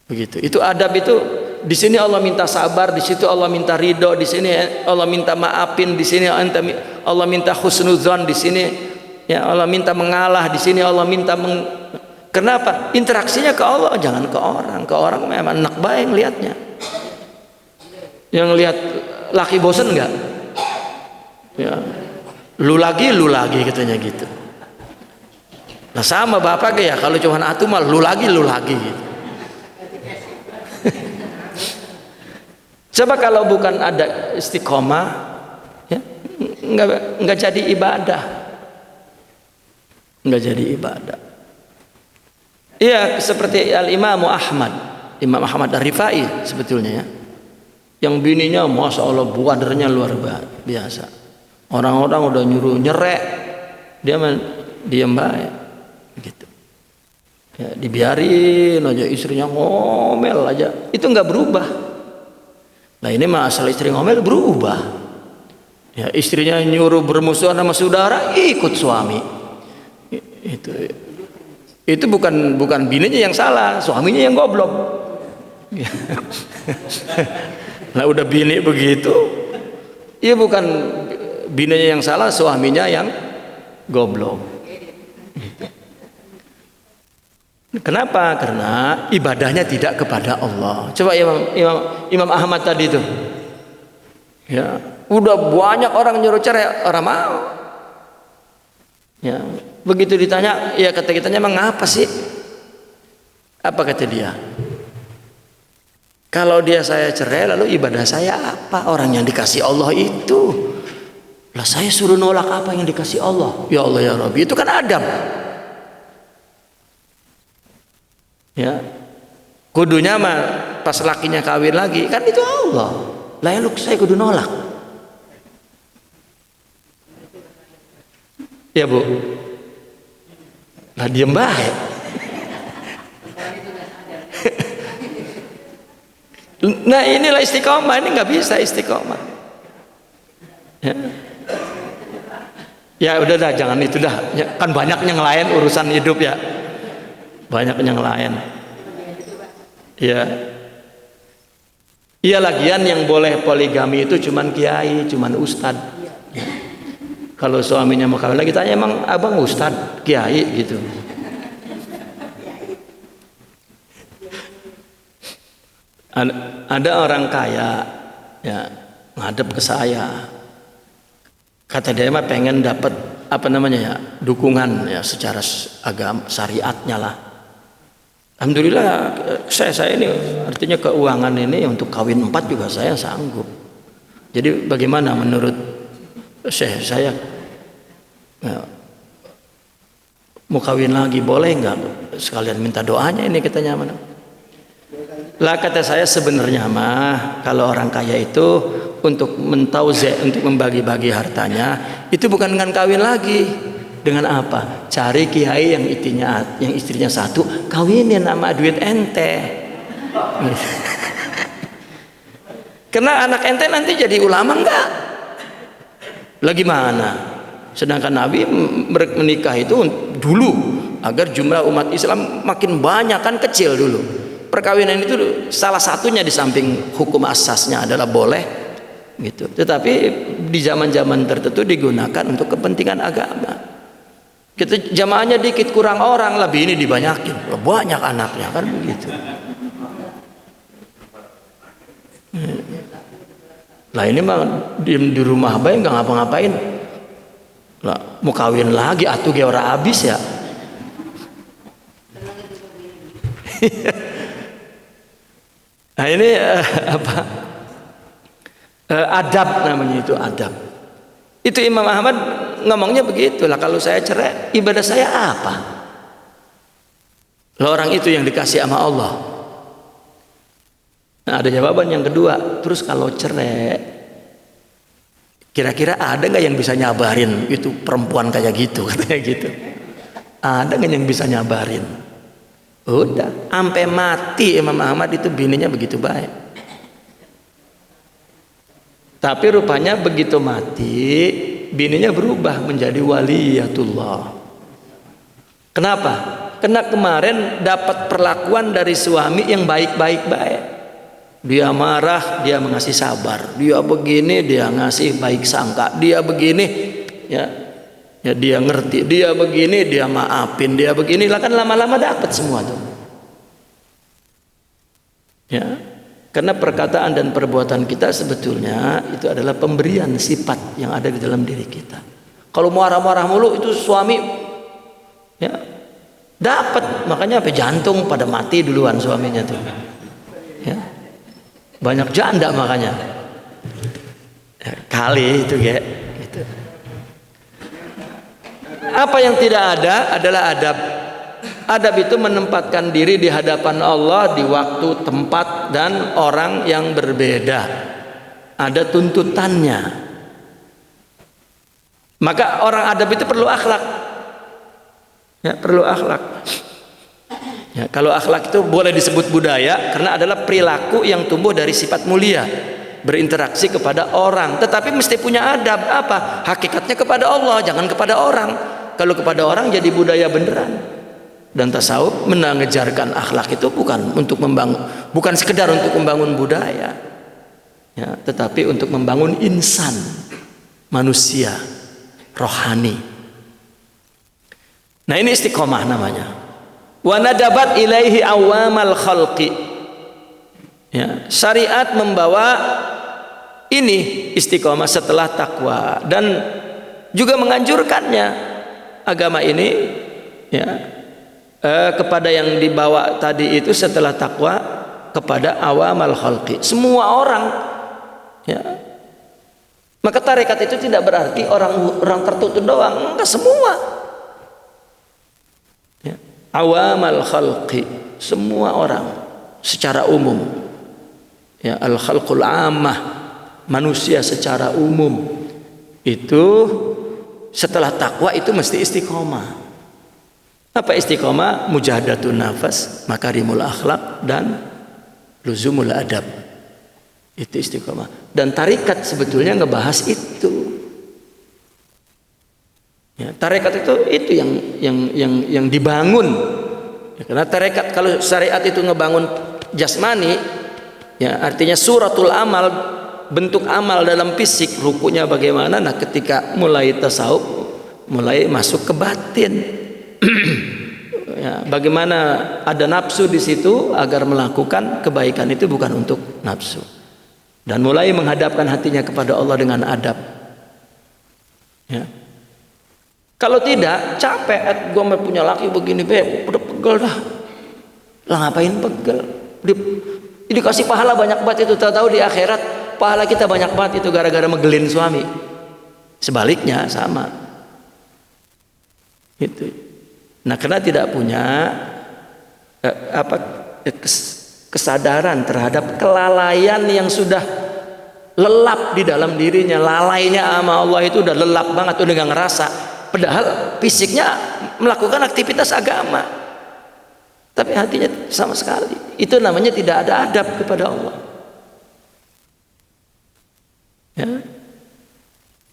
Begitu. Itu adab itu. Di sini Allah minta sabar, di situ Allah minta ridho, di sini Allah minta maafin, di sini Allah minta husnuzon, di sini ya Allah minta mengalah, di sini Allah minta kenapa? Interaksinya ke Allah, jangan ke orang. Ke orang memang enak baik lihatnya. Yang lihat laki bosen enggak? Ya. Lu lagi katanya gitu. Nah sama bapak ya, kalau cuma atu mah lu lagi gitu. Coba kalau bukan ada istiqomah, ya, enggak jadi ibadah. Enggak jadi ibadah. Iya, seperti Al-Imam Ahmad, Imam Ahmad Ar-Rifai sebetulnya ya. Yang bininya Masya Allah buadernya luar biasa. Orang-orang udah nyuruh nyerek, dia diam baik gitu. Ya, dibiarin aja istrinya ngomel aja, itu nggak berubah. Nah ini masalah istri ngomel berubah. Ya, istrinya nyuruh bermusuhan sama saudara, ikut suami. Itu bukan bininya yang salah, suaminya yang goblok. Nah udah bini begitu, ya bukan bininya yang salah, suaminya yang goblok. Kenapa? Karena ibadahnya tidak kepada Allah. Coba Imam Ahmad tadi itu, ya udah banyak orang nyuruh cerai, orang mau. Ya begitu ditanya, ya kata kitanya emang apa sih? Apa kata dia? Kalau dia saya cerai, lalu ibadah saya apa? Orang yang dikasih Allah itu. Lah saya suruh nolak apa yang dikasih Allah? Ya Allah ya Rabbi, itu kan Adam. Ya. Kudunya mah pas lakinya kawin lagi, kan itu Allah. Lah ya lu saya kudu nolak. Ya Bu. Lah diem baik. Nah inilah istiqomah, ini nggak bisa istiqomah. Ya udah dah, jangan itu dah. Ya, kan banyak yang lain urusan hidup ya, banyak yang lain. Ya, iya lagian yang boleh poligami itu cuman kiai, cuman ustad. Ya. Kalau suaminya mau kawin lagi tanya emang abang ustad, kiai gitu. Ada orang kaya ya ngadep ke saya, kata dia mah pengen dapat apa namanya ya, dukungan ya secara agama syariatnya lah. Alhamdulillah saya ini artinya keuangan ini untuk kawin 4 juga saya sanggup. Jadi bagaimana menurut saya ya, mau kawin lagi boleh nggak? Sekalian minta doanya ini katanya mana? Lah kata saya sebenarnya mah kalau orang kaya itu untuk mentauze, untuk membagi-bagi hartanya itu bukan dengan kawin lagi. Dengan apa? Cari kiai yang istrinya 1 kawinin sama duit ente. Karena anak ente nanti jadi ulama enggak? Lagi mana? Sedangkan Nabi menikah itu dulu agar jumlah umat Islam makin banyak, kan kecil dulu. Perkawinan itu salah satunya di samping hukum asasnya adalah boleh gitu. Tetapi di zaman-zaman tertentu digunakan untuk kepentingan agama. Kita jamaahnya dikit, kurang orang, lebih ini dibanyakin, banyak anaknya, kan begitu. Lah ini mah di rumah bae nggak ngapa-ngapain. Lah mau kawin lagi atuh ge ora habis ya. Nah ini adab namanya, itu adab. Itu Imam Ahmad ngomongnya begitulah, kalau saya cerai ibadah saya apa? Lah orang itu yang dikasih sama Allah. Nah ada jawaban yang kedua, terus kalau cerai kira-kira ada nggak yang bisa nyabarin itu perempuan kayak gitu, katanya gitu. Ada nggak yang bisa nyabarin? Udah sampai mati Imam Ahmad itu bininya begitu baik. Tapi rupanya begitu mati bininya berubah menjadi waliyatullah. Kenapa? Karena kemarin dapat perlakuan dari suami yang baik-baik. Dia marah, dia mengasih sabar. Dia begini, dia ngasih baik sangka. Dia begini, ya dia ngerti. Dia begini, dia maafin. Dia begini, lah kan lama-lama dapat semua tuh. Ya, karena perkataan dan perbuatan kita sebetulnya itu adalah pemberian sifat yang ada di dalam diri kita. Kalau marah-marah mulu itu suami, ya dapat, makanya apa, jantung pada mati duluan suaminya tuh. Ya. Banyak janda makanya ya, kali itu ya gitu. Apa yang tidak ada adalah adab. Adab itu menempatkan diri di hadapan Allah di waktu, tempat, dan orang yang berbeda. Ada tuntutannya. Maka orang adab itu perlu akhlak. Ya, perlu akhlak. Ya, kalau akhlak itu boleh disebut budaya karena adalah perilaku yang tumbuh dari sifat mulia, berinteraksi kepada orang, tetapi mesti punya adab. Apa? Hakikatnya kepada Allah, jangan kepada orang. Kalau kepada orang jadi budaya beneran. Dan tasawuf mengajarkan akhlak itu bukan untuk membangun, bukan sekedar untuk membangun budaya, ya, tetapi untuk membangun insan, manusia rohani. Nah ini istiqomah namanya. Wa nadabat ilaihi awamal khalqi. Ya, syariat membawa ini istiqomah setelah takwa dan juga menganjurkannya agama ini, ya, kepada yang dibawa tadi itu setelah takwa kepada awamal khalqi, semua orang, ya. Maka tarekat itu tidak berarti orang tertentu doang, enggak, semua, ya. Awamal khalqi, semua orang secara umum, ya, al khalqul ammah, manusia secara umum itu setelah takwa itu mesti istiqomah. Apa istiqomah? Mujahadatun nafas, makarimul akhlak, dan luzumul adab. Itu istiqomah. Dan tarikat sebetulnya ngebahas itu. Ya, tarikat itu yang dibangun. Ya, karena tarikat, kalau syariat itu ngebangun jasmani, ya artinya suratul amal, bentuk amal dalam fisik, rukunya bagaimana. Nah ketika mulai tasawuf, mulai masuk ke batin. Ya, bagaimana ada nafsu di situ agar melakukan kebaikan itu bukan untuk nafsu, dan mulai menghadapkan hatinya kepada Allah dengan adab. Ya. Kalau tidak, capek, gue punya laki begini, udah pegel dah. Lah ngapain pegel? Dikasih pahala banyak banget itu, tahu-tahu di akhirat pahala kita banyak banget itu gara-gara megelin suami. Sebaliknya sama. Itu. Nah, karena tidak punya kesadaran terhadap kelalaian yang sudah lelap di dalam dirinya, lalainya sama Allah itu udah lelap banget, udah nggak ngerasa. Padahal fisiknya melakukan aktivitas agama, tapi hatinya sama sekali. Itu namanya tidak ada adab kepada Allah. Ya.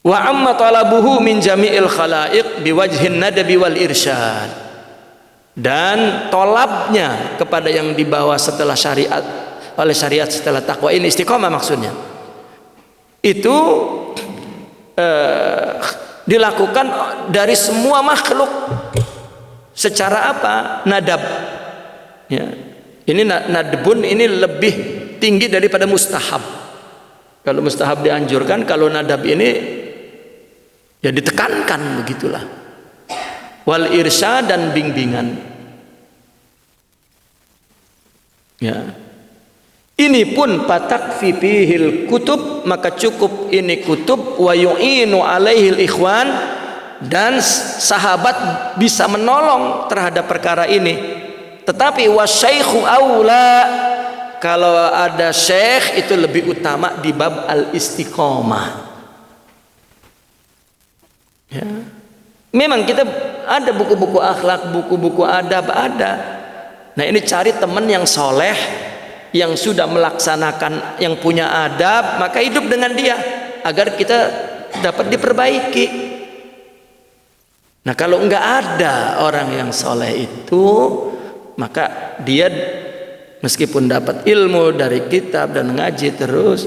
Wa amma talabuhu min jami'il khalaiq biwajhin nadabi wal irsyad. Dan tolabnya kepada yang dibawa setelah syariat, oleh syariat setelah takwa, ini istiqomah maksudnya. Itu dilakukan dari semua makhluk. Secara apa? Nadab. Ya. Ini nadbun ini lebih tinggi daripada mustahab. Kalau mustahab dianjurkan, kalau nadab ini ya ditekankan, begitulah. Wal irsyad dan bimbingan. Ya. Ini pun patakfi fihil kutub, maka cukup ini kutub, wa yu'inu alaihil ikhwan, dan sahabat bisa menolong terhadap perkara ini. Tetapi wasyaikhu aula, kalau ada syekh itu lebih utama di bab al-istiqomah. Ya. Memang kita ada buku-buku akhlak, buku-buku adab ada. Nah ini cari teman yang soleh, yang sudah melaksanakan, yang punya adab, maka hidup dengan dia agar kita dapat diperbaiki. Nah kalau enggak ada orang yang soleh itu, maka dia meskipun dapat ilmu dari kitab dan ngaji terus,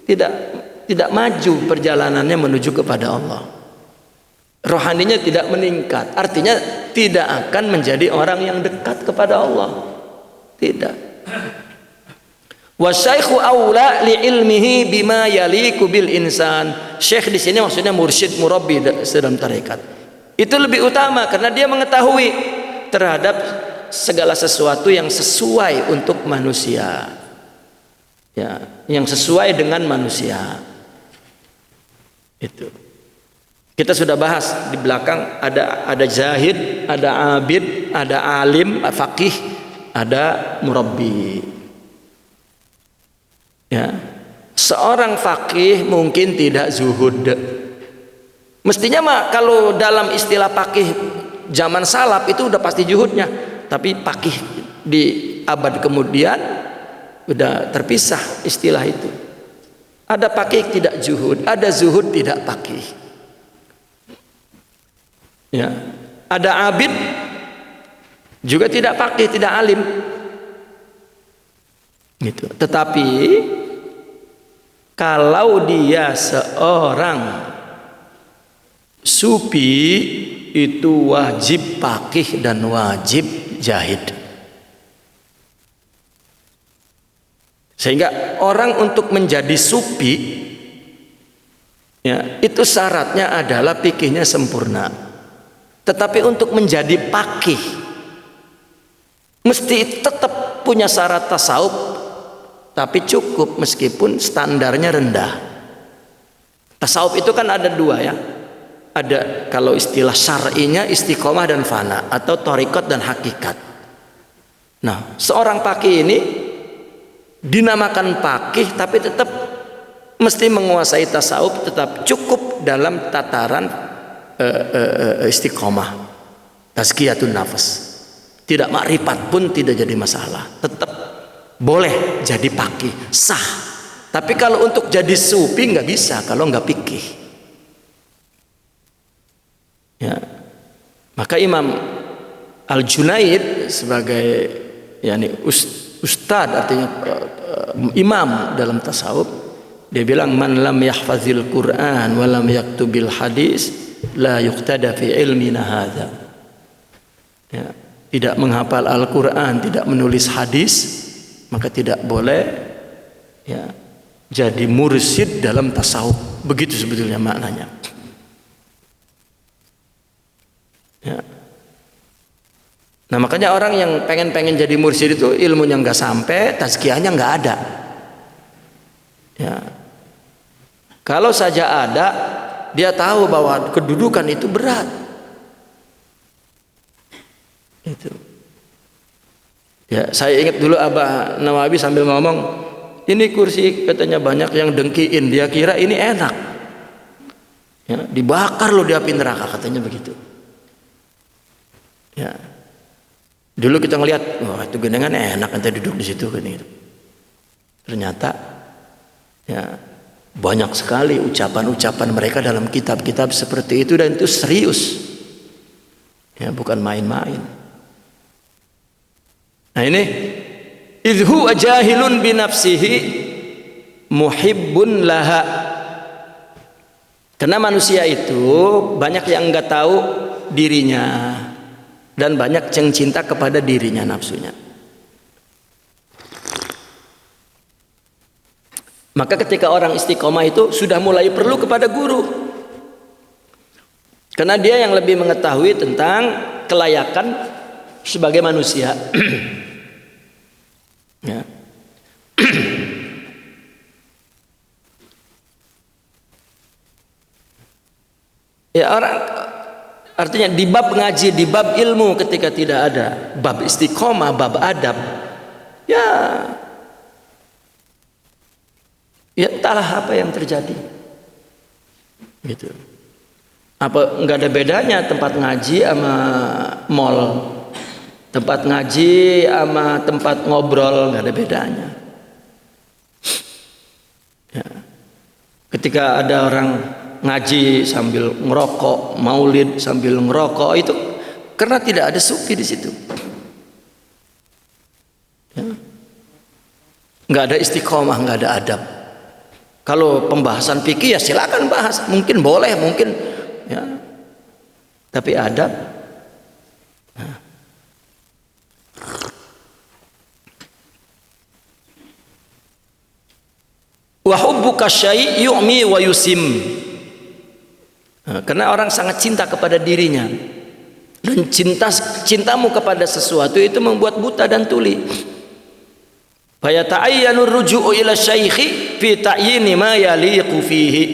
tidak maju perjalanannya menuju kepada Allah. Rohaninya tidak meningkat, artinya tidak akan menjadi orang yang dekat kepada Allah. Tidak. Wasyaikhu aula li ilmihi bima yaliku bil insan. Syekh di sini maksudnya mursyid, murabbi dalam tarekat. Itu lebih utama karena dia mengetahui terhadap segala sesuatu yang sesuai untuk manusia. Ya, yang sesuai dengan manusia. Itu. Kita sudah bahas di belakang, ada zahid, ada abid, ada alim, faqih, ada murabbi. Ya. Seorang faqih mungkin tidak zuhud. Mestinya mah kalau dalam istilah faqih zaman salaf itu udah pasti zuhudnya, tapi faqih di abad kemudian udah terpisah istilah itu. Ada faqih tidak zuhud, ada zuhud tidak faqih. Ya, ada abid juga tidak faqih, tidak alim. Gitu. Tetapi kalau dia seorang sufi itu wajib faqih dan wajib jahid. Sehingga orang untuk menjadi sufi, ya, itu syaratnya adalah fikihnya sempurna. Tetapi untuk menjadi faqih mesti tetap punya syarat tasawuf, tapi cukup meskipun standarnya rendah. Tasawuf itu kan ada dua ya. Ada kalau istilah syar'inya istiqomah dan fana, atau thariqat dan hakikat. Nah, seorang faqih ini dinamakan faqih tapi tetap mesti menguasai tasawuf, tetap cukup dalam tataran istiqomah, tazkiyatun nafas. Tidak makrifat pun tidak jadi masalah, tetap boleh jadi faqih, sah. Tapi kalau untuk jadi sufi nggak bisa kalau nggak fikih. Ya. Maka Imam Al-Junaid sebagai ustadz, artinya imam dalam tasawuf, dia bilang man lam yahfazil Quran wa lam yaktubil hadis la yuqtada fi ilmina hadza. Ya, tidak menghafal Al-Quran, tidak menulis hadis, maka tidak boleh ya jadi mursyid dalam tasawuf. Begitu sebetulnya maknanya. Ya. Nah makanya orang yang pengen jadi mursyid itu ilmunya nggak sampai, tazkiyahnya nggak ada. Ya. Kalau saja ada, dia tahu bahwa kedudukan itu berat. Itu. Ya, saya ingat dulu Abah Nawawi sambil ngomong, ini kursi katanya banyak yang dengkiin, dia kira ini enak. Ya, dibakar loh di api neraka katanya begitu. Ya. Dulu kita ngelihat, wah itu genengan enak ente duduk di situ kan gitu. Ternyata ya banyak sekali ucapan-ucapan mereka dalam kitab-kitab seperti itu, dan itu serius. Ya, bukan main-main. Nah ini idhu jahilun binafsihi muhibbun laha. Karena manusia itu banyak yang enggak tahu dirinya dan banyak yang cinta kepada dirinya, nafsunya. Maka ketika orang istiqomah itu sudah mulai perlu kepada guru, karena dia yang lebih mengetahui tentang kelayakan sebagai manusia. Ya. Ya, orang artinya di bab ngaji, di bab ilmu, ketika tidak ada bab istiqomah, bab adab, ya entahlah apa yang terjadi gitu. Apa nggak ada bedanya tempat ngaji sama mall, tempat ngaji sama tempat ngobrol, nggak ada bedanya ya. Ketika ada orang ngaji sambil ngerokok, maulid sambil ngerokok, itu karena tidak ada sufi di situ ya. Nggak ada istiqomah, nggak ada adab. Kalau pembahasan fikih ya silakan bahas, mungkin boleh, mungkin ya, tapi adab. Nah. Wa hubbuka syai' yu'mi wa yusim. Nah, karena orang sangat cinta kepada dirinya, dan cintamu kepada sesuatu itu membuat buta dan tuli. Fayata'ayyanu ruju'u ila syaikhi fi ta'yini ma yaliqu fihi.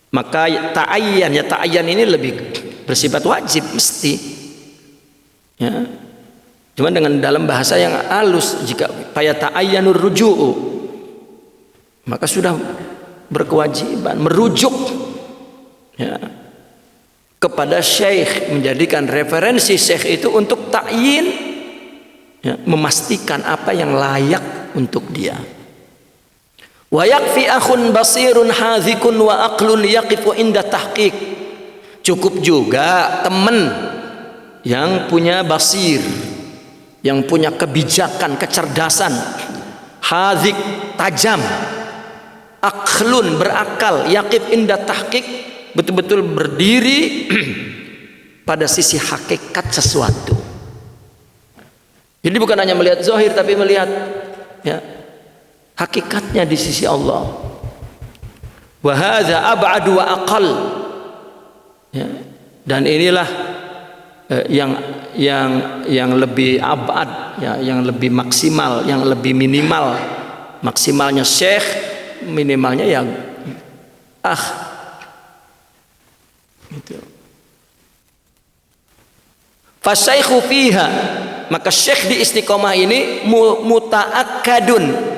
Maka ta'ayyan ini lebih bersifat wajib, mesti ya. Cuma dengan dalam bahasa yang halus, jika fayata'ayyanu ruju'u, maka sudah berkewajiban merujuk ya kepada syekh, menjadikan referensi syekh itu untuk ta'yin ya, memastikan apa yang layak untuk dia. Wa yakfi akhun basirun hadhikun wa aqlun yaqifu inda tahqiq. Cukup juga teman yang punya basir, yang punya kebijakan, kecerdasan, hadhik tajam, aqlun berakal, yaqif inda tahqiq betul-betul berdiri pada sisi hakikat sesuatu. Jadi bukan hanya melihat zahir, tapi melihat ya hakikatnya di sisi Allah. Wa hadza ab'adu wa aqall. Ya, dan inilah yang lebih abad ya, yang lebih maksimal, yang lebih minimal. Maksimalnya syekh, minimalnya yang gitu. Fasyaikhu fiha, maka syekh di istiqomah ini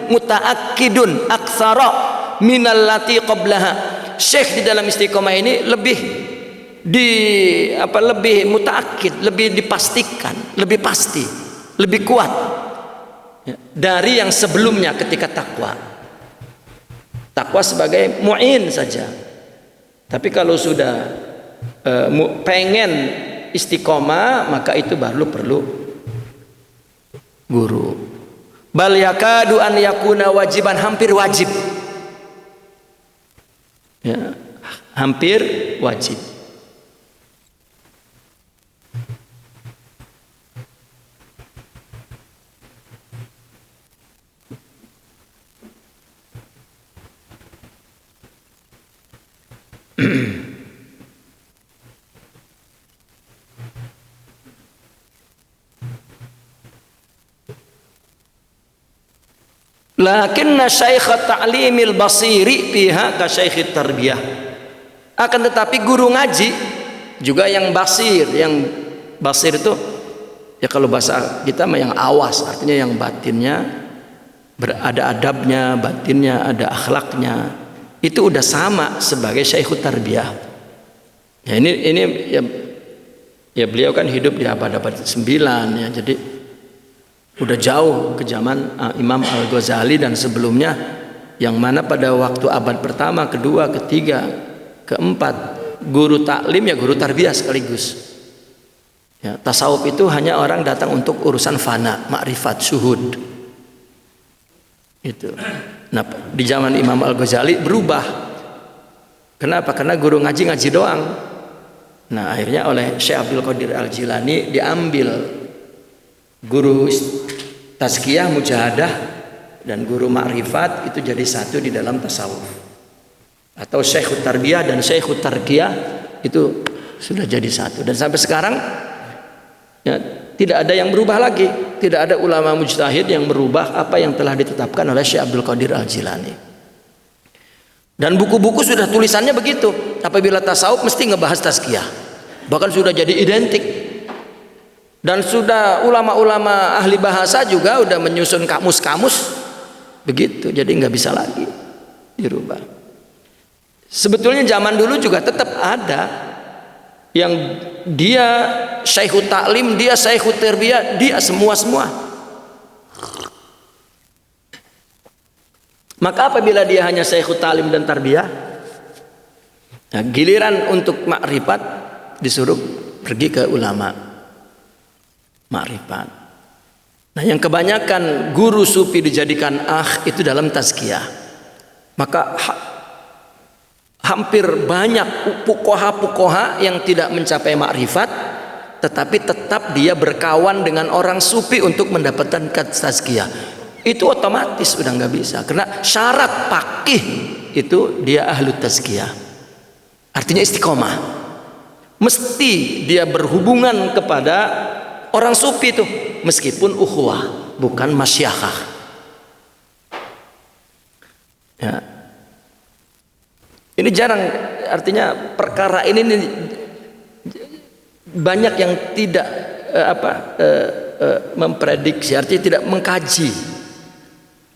mutaakkidun aktsara minal lati qablaha. Syekh di dalam istiqomah ini lebih mutaakkid, lebih dipastikan, lebih pasti, lebih kuat ya, dari yang sebelumnya ketika takwa. Takwa sebagai mu'in saja. Tapi kalau sudah pengen istiqomah, maka itu baru perlu guru. Bal yakadu an yakuna wajiban, hampir wajib ya, hampir wajib. Lakinna syaikh ta'limil basiri fiha ka syaikh tarbiyah. Akan tetapi guru ngaji juga yang basir, itu ya kalau bahasa kita mah yang awas, artinya yang batinnya ada adabnya, batinnya ada akhlaknya. Itu udah sama sebagai syaikh tarbiyah. Ya ini Ya beliau kan hidup di abad-abad 9 ya, jadi udah jauh ke zaman Imam Al-Ghazali dan sebelumnya, yang mana pada waktu abad pertama, kedua, ketiga, keempat, guru taklim ya guru tarbiyah sekaligus. Ya, tasawuf itu hanya orang datang untuk urusan fana, makrifat, syuhud. Itu. Nah, di zaman Imam Al-Ghazali berubah. Kenapa? Karena guru ngaji doang. Nah, akhirnya oleh Syekh Abdul Qadir Al-Jilani diambil guru tazkiyah, mujahadah, dan guru makrifat itu jadi satu di dalam tasawuf. Atau Syekhut Tarbiyah dan Syekhut Tarqiyah itu sudah jadi satu. Dan sampai sekarang ya, tidak ada yang berubah lagi. Tidak ada ulama mujtahid yang merubah apa yang telah ditetapkan oleh Syekh Abdul Qadir Al-Jilani. Dan buku-buku sudah tulisannya begitu. Apabila tasawuf mesti ngebahas tazkiyah. Bahkan sudah jadi identik. Dan sudah ulama-ulama ahli bahasa juga udah menyusun kamus-kamus begitu. Jadi nggak bisa lagi dirubah. Sebetulnya zaman dulu juga tetap ada yang dia syekhut taklim, dia syekhut tarbiyah, dia semua. Maka apabila dia hanya syekhut taklim dan tarbiyah, nah, giliran untuk makrifat disuruh pergi ke ulama makrifat. Nah, yang kebanyakan guru sufi dijadikan itu dalam tazkiyah. Maka hampir banyak fuqaha yang tidak mencapai makrifat, tetapi tetap dia berkawan dengan orang sufi untuk mendapatkan tazkiyah. Itu otomatis udah nggak bisa, karena syarat faqih itu dia ahlu tazkiyah, artinya istiqomah, mesti dia berhubungan kepada orang sufi itu, meskipun ukhuwah bukan masyakhah ya. Ini jarang, artinya perkara ini banyak yang tidak memprediksi, artinya tidak mengkaji,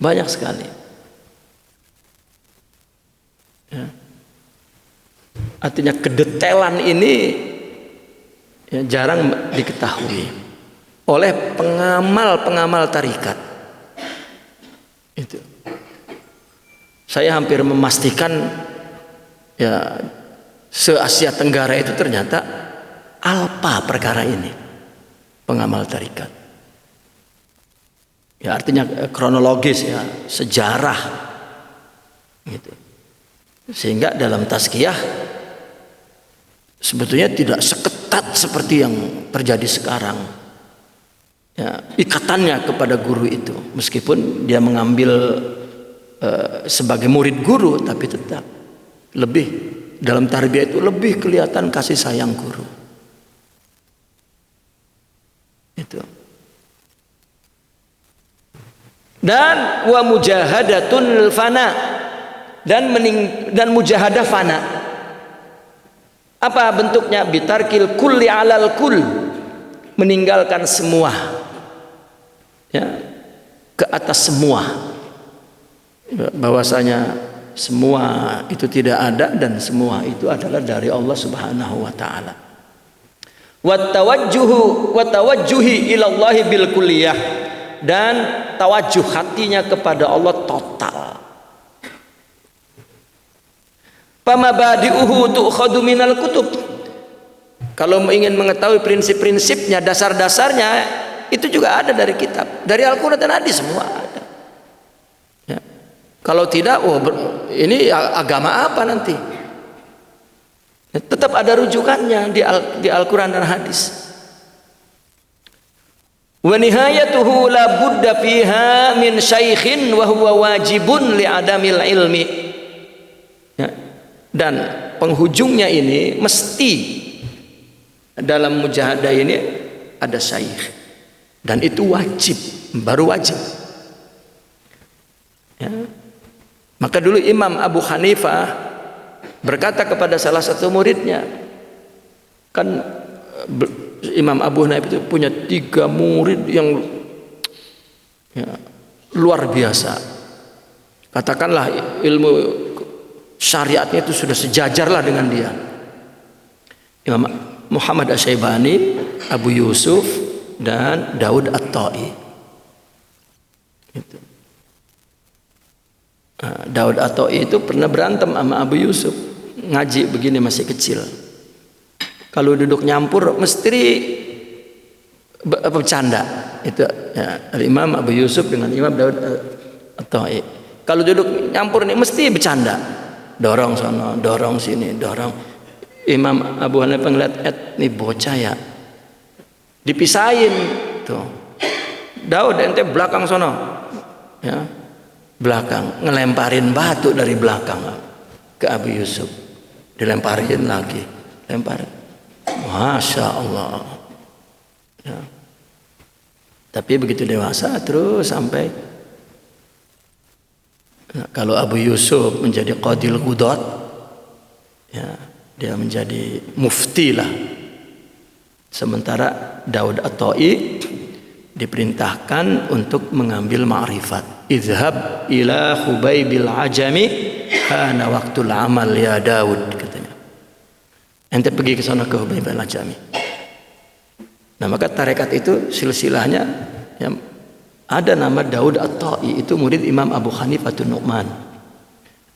banyak sekali ya. Artinya kedetailan ini ya, jarang diketahui oleh pengamal tarikat. Itu saya hampir memastikan ya, se-Asia Tenggara itu ternyata alpa perkara ini, pengamal tarikat. Ya, artinya kronologis ya, sejarah gitu. Sehingga dalam tazkiyah sebetulnya tidak seketat seperti yang terjadi sekarang ya, ikatannya kepada guru itu, meskipun dia mengambil sebagai murid guru, tapi tetap lebih dalam tarbiyah itu lebih kelihatan kasih sayang guru itu. Dan wa mujahadatun fana, dan mujahadah fana. Apa bentuknya? Bitarkil kulli alal kul, meninggalkan semua ya, ke atas semua, bahwasanya semua itu tidak ada dan semua itu adalah dari Allah Subhanahu wa taala. Wa tawajjuhi ila Allah bil kulliyah, dan tawajuh hatinya kepada Allah total. Pamabadi'uhu tu'khadu minal kutub. Kalau ingin mengetahui prinsip-prinsipnya, dasar-dasarnya, itu juga ada dari kitab, dari Al-Quran dan hadis, semua ada ya. Kalau tidak, ini agama apa nanti? Tetap ada rujukannya di Al-Quran dan hadis. Wa nihayatuhu la budda fiha min syaikhin wa huwa wajibun li adamil ilmi ya. Dan penghujungnya ini mesti dalam mujahadah ini ada syaikh, dan itu wajib, baru wajib ya. Maka dulu Imam Abu Hanifah berkata kepada salah satu muridnya, kan Imam Abu Hanifah itu punya 3 murid yang ya, luar biasa. Katakanlah ilmu syariatnya itu sudah sejajarlah dengan dia. Imam Muhammad Asy-Syaibani, Abu Yusuf, dan Daud At-Tai. Gitu. Daud At-Tai itu pernah berantem sama Abu Yusuf, ngaji begini masih kecil. Kalau duduk nyampur mesti bercanda. Itu ya, Imam Abu Yusuf dengan Imam Daud At-Tai. Kalau duduk nyampur nih mesti bercanda. Dorong sono, dorong sini, dorong. Imam Abu Hanifah ngeliat, nih bocah ya, dipisahin tuh. Daud ente belakang sono, ya, belakang, ngelemparin batu dari belakang ke Abu Yusuf, dilemparin lagi, lemparin. Masya Allah. Ya. Tapi begitu dewasa terus sampai, nah, kalau Abu Yusuf menjadi qadil qudat, ya, dia menjadi mufti lah. Sementara Daud At-Tai diperintahkan untuk mengambil ma'rifat. Izhab ila Khubaybil Ajami hana waktul amal ya Daud, katanya. Ente pergi ke sana ke Khubaybil Ajami. Nah, maka tarekat itu silsilahnya ya, ada nama Daud At-Tai, itu murid Imam Abu Hanifah An-Nu'man.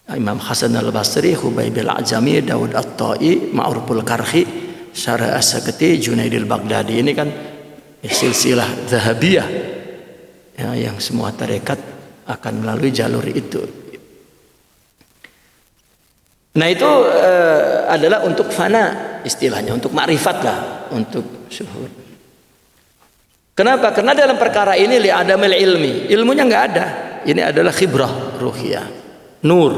Imam Hasan Al-Basri, Khubaybil Ajami, Daud At-Tai, Ma'ruful Karhi, Syarah As-Sakati, Junaidil Baghdadi. Ini kan ya, silsilah Zahabiyah ya, yang semua tarekat akan melalui jalur itu. Nah, itu adalah untuk fana istilahnya, untuk makrifat lah, untuk syuhud. Kenapa? Karena dalam perkara ini li adamil ilmi, ilmunya nggak ada. Ini adalah khibrah ruhiyah, nur.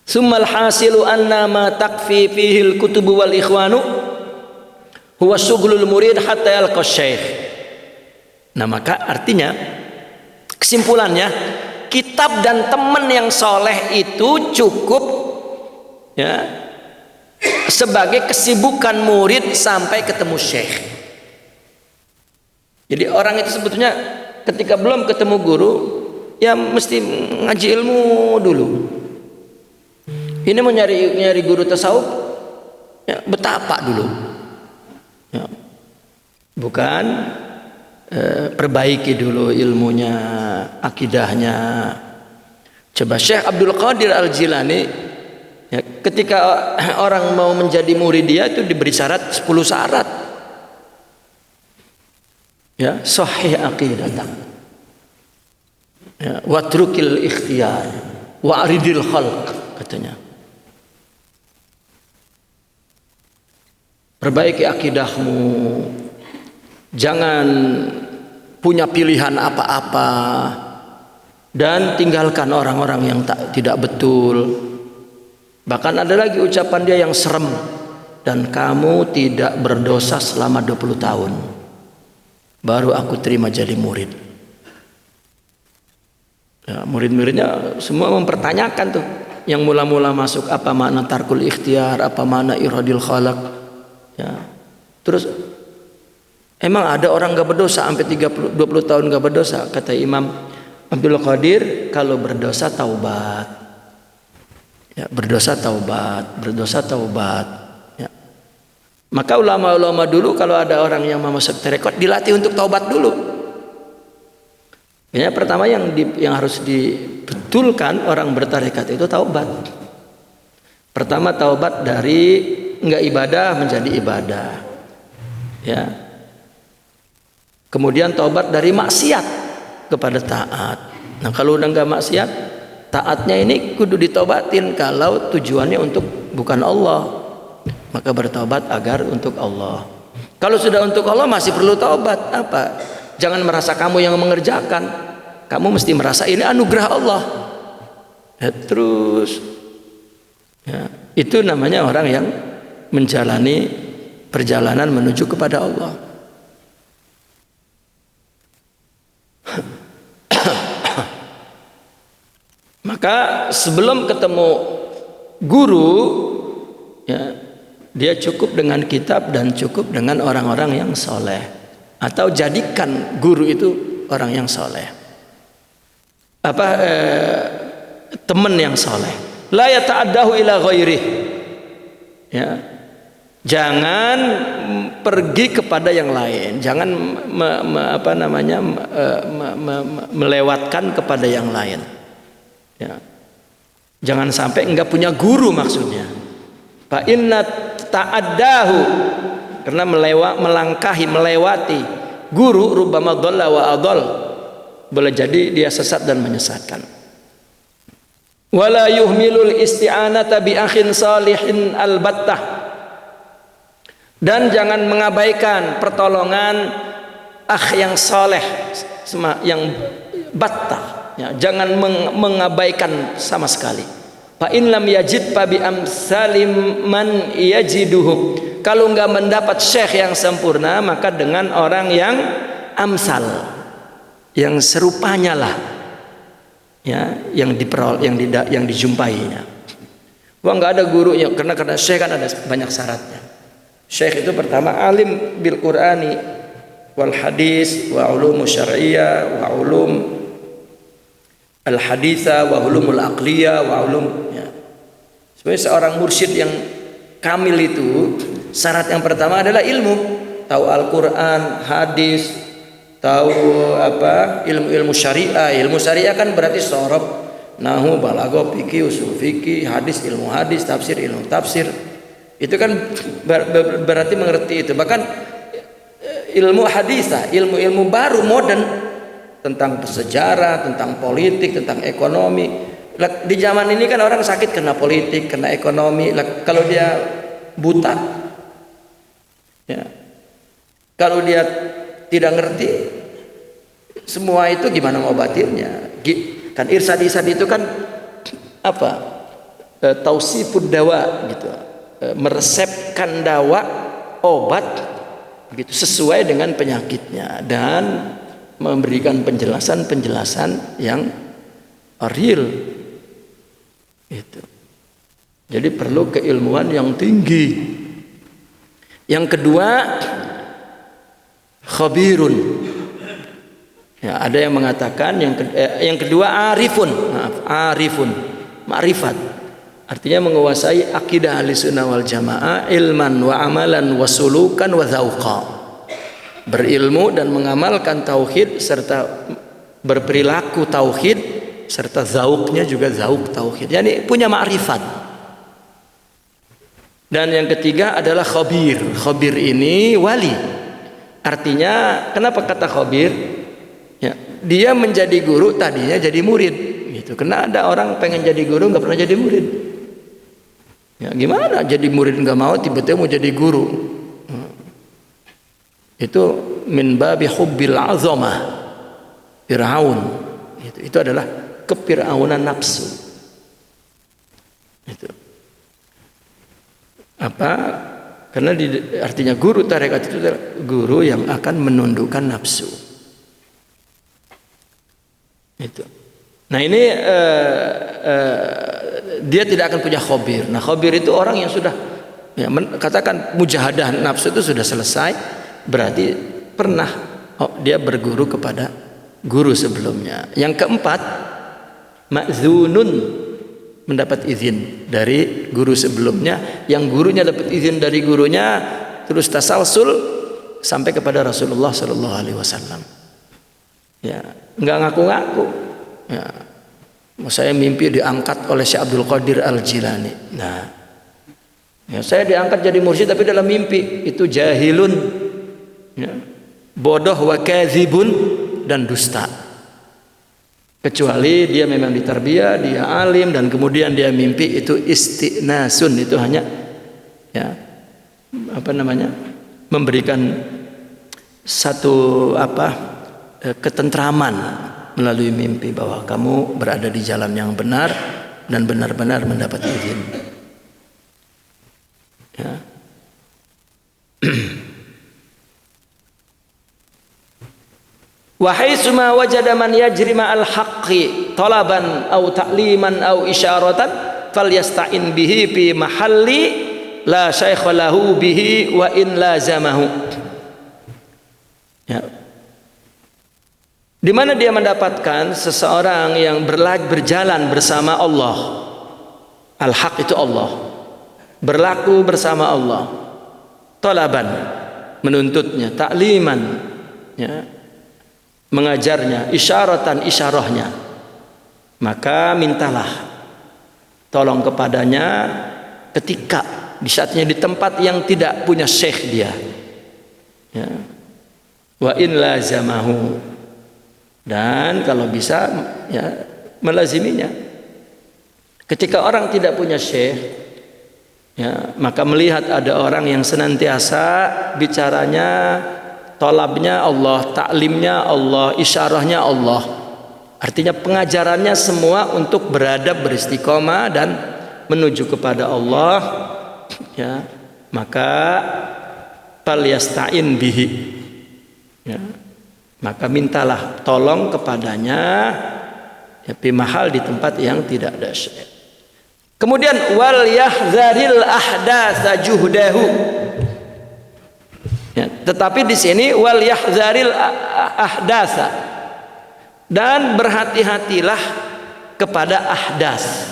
Summal hasilu anna ma takfi fihi al-kutubu wal ikhwanu huwa syughlul murid hatta yalqa syekh. Nah, maka artinya kesimpulannya, kitab dan teman yang soleh itu cukup ya sebagai kesibukan murid sampai ketemu syekh. Jadi orang itu sebetulnya ketika belum ketemu guru ya mesti ngaji ilmu dulu. Ini mau nyari guru tasawuf ya betapa dulu ya. Bukan perbaiki dulu ilmunya, akidahnya. Coba Syekh Abdul Qadir Al-Jilani ya, ketika orang mau menjadi murid dia itu diberi syarat 10 syarat ya, sahih aqidatak ya, watrukil ikhtiyar wa'ridil khalq, katanya. Perbaiki akidahmu, jangan punya pilihan apa-apa, dan tinggalkan orang-orang yang tidak betul. Bahkan ada lagi ucapan dia yang serem, dan kamu tidak berdosa selama 20 tahun baru aku terima jadi murid. Ya, murid-muridnya semua mempertanyakan tuh, yang mula-mula masuk apa makna tarkul ikhtiar, apa makna iradil khalaq ya. Terus emang ada orang gak berdosa sampai 20 tahun gak berdosa? Kata Imam Abdul Qadir, kalau berdosa taubat ya, berdosa taubat, berdosa taubat ya. Maka ulama-ulama dulu kalau ada orang yang mau masuk tarekat dilatih untuk taubat dulu ya. Pertama yang harus dibetulkan orang bertarekat itu taubat. Pertama taubat dari enggak ibadah menjadi ibadah ya. Kemudian taubat dari maksiat kepada taat. Nah, kalau udah enggak maksiat, taatnya ini kudu ditaubatin. Kalau tujuannya untuk bukan Allah, maka bertaubat agar untuk Allah. Kalau sudah untuk Allah masih perlu taubat. Apa? Jangan merasa kamu yang mengerjakan. Kamu mesti merasa ini anugerah Allah ya, terus ya, itu namanya orang yang menjalani perjalanan menuju kepada Allah. Maka sebelum ketemu guru ya, dia cukup dengan kitab dan cukup dengan orang-orang yang soleh, atau jadikan guru itu orang yang soleh, teman yang soleh. La yata'addahu ila ghairih. Ya. Jangan pergi kepada yang lain, jangan melewatkan kepada yang lain. Ya. Jangan sampai enggak punya guru maksudnya. Fa inna ta'addahu, karena melewati guru rubbama dhalla wa adall, boleh jadi dia sesat dan menyesatkan. Wala yuhmilul isti'anata bi akhin salihin albattah, dan jangan mengabaikan pertolongan yang saleh, yang battah, ya, jangan mengabaikan sama sekali. Fa in lam yajid fa bi amsalim man yajiduhu, kalau enggak mendapat syekh yang sempurna maka dengan orang yang amsal, yang serupanya lah, ya, yang dijumpainya. Wah, enggak ada guru ya, karena syekh kan ada banyak syaratnya. Syekh itu pertama alim bil Qur'ani wal hadis wa ulum syar'iyyah wa ulum al haditha wa ulumul aqliyah wa ulum, ya. Sebenarnya seorang mursyid yang kamil itu syarat yang pertama adalah ilmu, tahu Al-Qur'an, hadis, tahu ilmu syariah. Ilmu syariah kan berarti shorob, nahu, balaghah, fikih, usul fikih, hadis, ilmu hadis, tafsir, ilmu tafsir. Itu kan berarti mengerti itu. Bahkan ilmu hadisah, ilmu baru modern tentang sejarah, tentang politik, tentang ekonomi. Di zaman ini kan orang sakit kena politik, kena ekonomi. Kalau dia buta, ya, kalau dia tidak ngerti semua itu, gimana ngobatinnya? Kan irsad itu kan tausifud dawa gitu, meresepkan dawa, obat gitu sesuai dengan penyakitnya dan memberikan penjelasan yang real itu. Jadi perlu keilmuan yang tinggi. Yang kedua, khabirun. Ya, ada yang mengatakan yang kedua arifun, ma'rifat. Artinya menguasai akidah Ahlussunnah wal Jamaah, ilman wa amalan wa sulukan wa dzauqa. Berilmu dan mengamalkan tauhid serta berperilaku tauhid serta zauknya juga zauk tauhid. Yani punya ma'rifat. Dan yang ketiga adalah khabir. Khabir ini wali. Artinya kenapa kata khabir? Ya, dia menjadi guru tadinya jadi murid gitu. Karena ada orang pengen jadi guru nggak pernah jadi murid. Ya, gimana jadi murid nggak mau tiba-tiba mau jadi guru? Itu min babi hubbil azamah, Fir'aun. Itu adalah kefir'aunan nafsu. Itu karena artinya guru tarekat itu adalah guru yang akan menundukkan nafsu. Itu. Nah ini dia tidak akan punya khabir. Nah khabir itu orang yang sudah katakan mujahadah nafsu itu sudah selesai, berarti pernah dia berguru kepada guru sebelumnya. Yang keempat, ma'zunun, mendapat izin dari guru sebelumnya, yang gurunya dapat izin dari gurunya, terus tasalsul sampai kepada Rasulullah Sallallahu Alaihi Wasallam. Ya, nggak ngaku-ngaku. Ya, saya mimpi diangkat oleh Syekh Abdul Qadir Al-Jilani. Nah, ya, saya diangkat jadi mursyid tapi dalam mimpi. Itu jahilun, ya, bodoh, wa kadzibun, dan dusta. Kecuali dia memang ditarbiyah, dia alim, dan kemudian dia mimpi, itu istinasun, itu hanya memberikan satu ketentraman melalui mimpi bahwa kamu berada di jalan yang benar dan benar-benar mendapat izin. Ya. Wa haitsuma wajada man yajri ma'al haqqi talaban aw ta'liman aw isyaratan falyasta'in bihi fi mahalli la syaikha lahu bihi wa in lazamahu. Ya. Di mana dia mendapatkan seseorang yang berjalan bersama Allah, Al-haq itu Allah, berlaku bersama Allah. Talaban, menuntutnya. Ta'liman, ya, mengajarnya. Isyaratan, isyarahnya. Maka mintalah tolong kepadanya ketika di saatnya di tempat yang tidak punya syekh dia, ya. Wa in lazamahu, dan kalau bisa ya melaziminya. Ketika orang tidak punya syekh, ya, maka melihat ada orang yang senantiasa bicaranya, tolabnya Allah, taklimnya Allah, isyarahnya Allah, artinya pengajarannya semua untuk beradab, beristiqomah dan menuju kepada Allah, ya, maka fal yasta'in bihi, ya, maka mintalah tolong kepadanya, ya, bimahal, di tempat yang tidak ada syekh. Kemudian wal yahzaril ahdatsa juhdahu, ya, tetapi di sini wal yahzaril ahdatsa, dan berhati-hatilah kepada ahdas.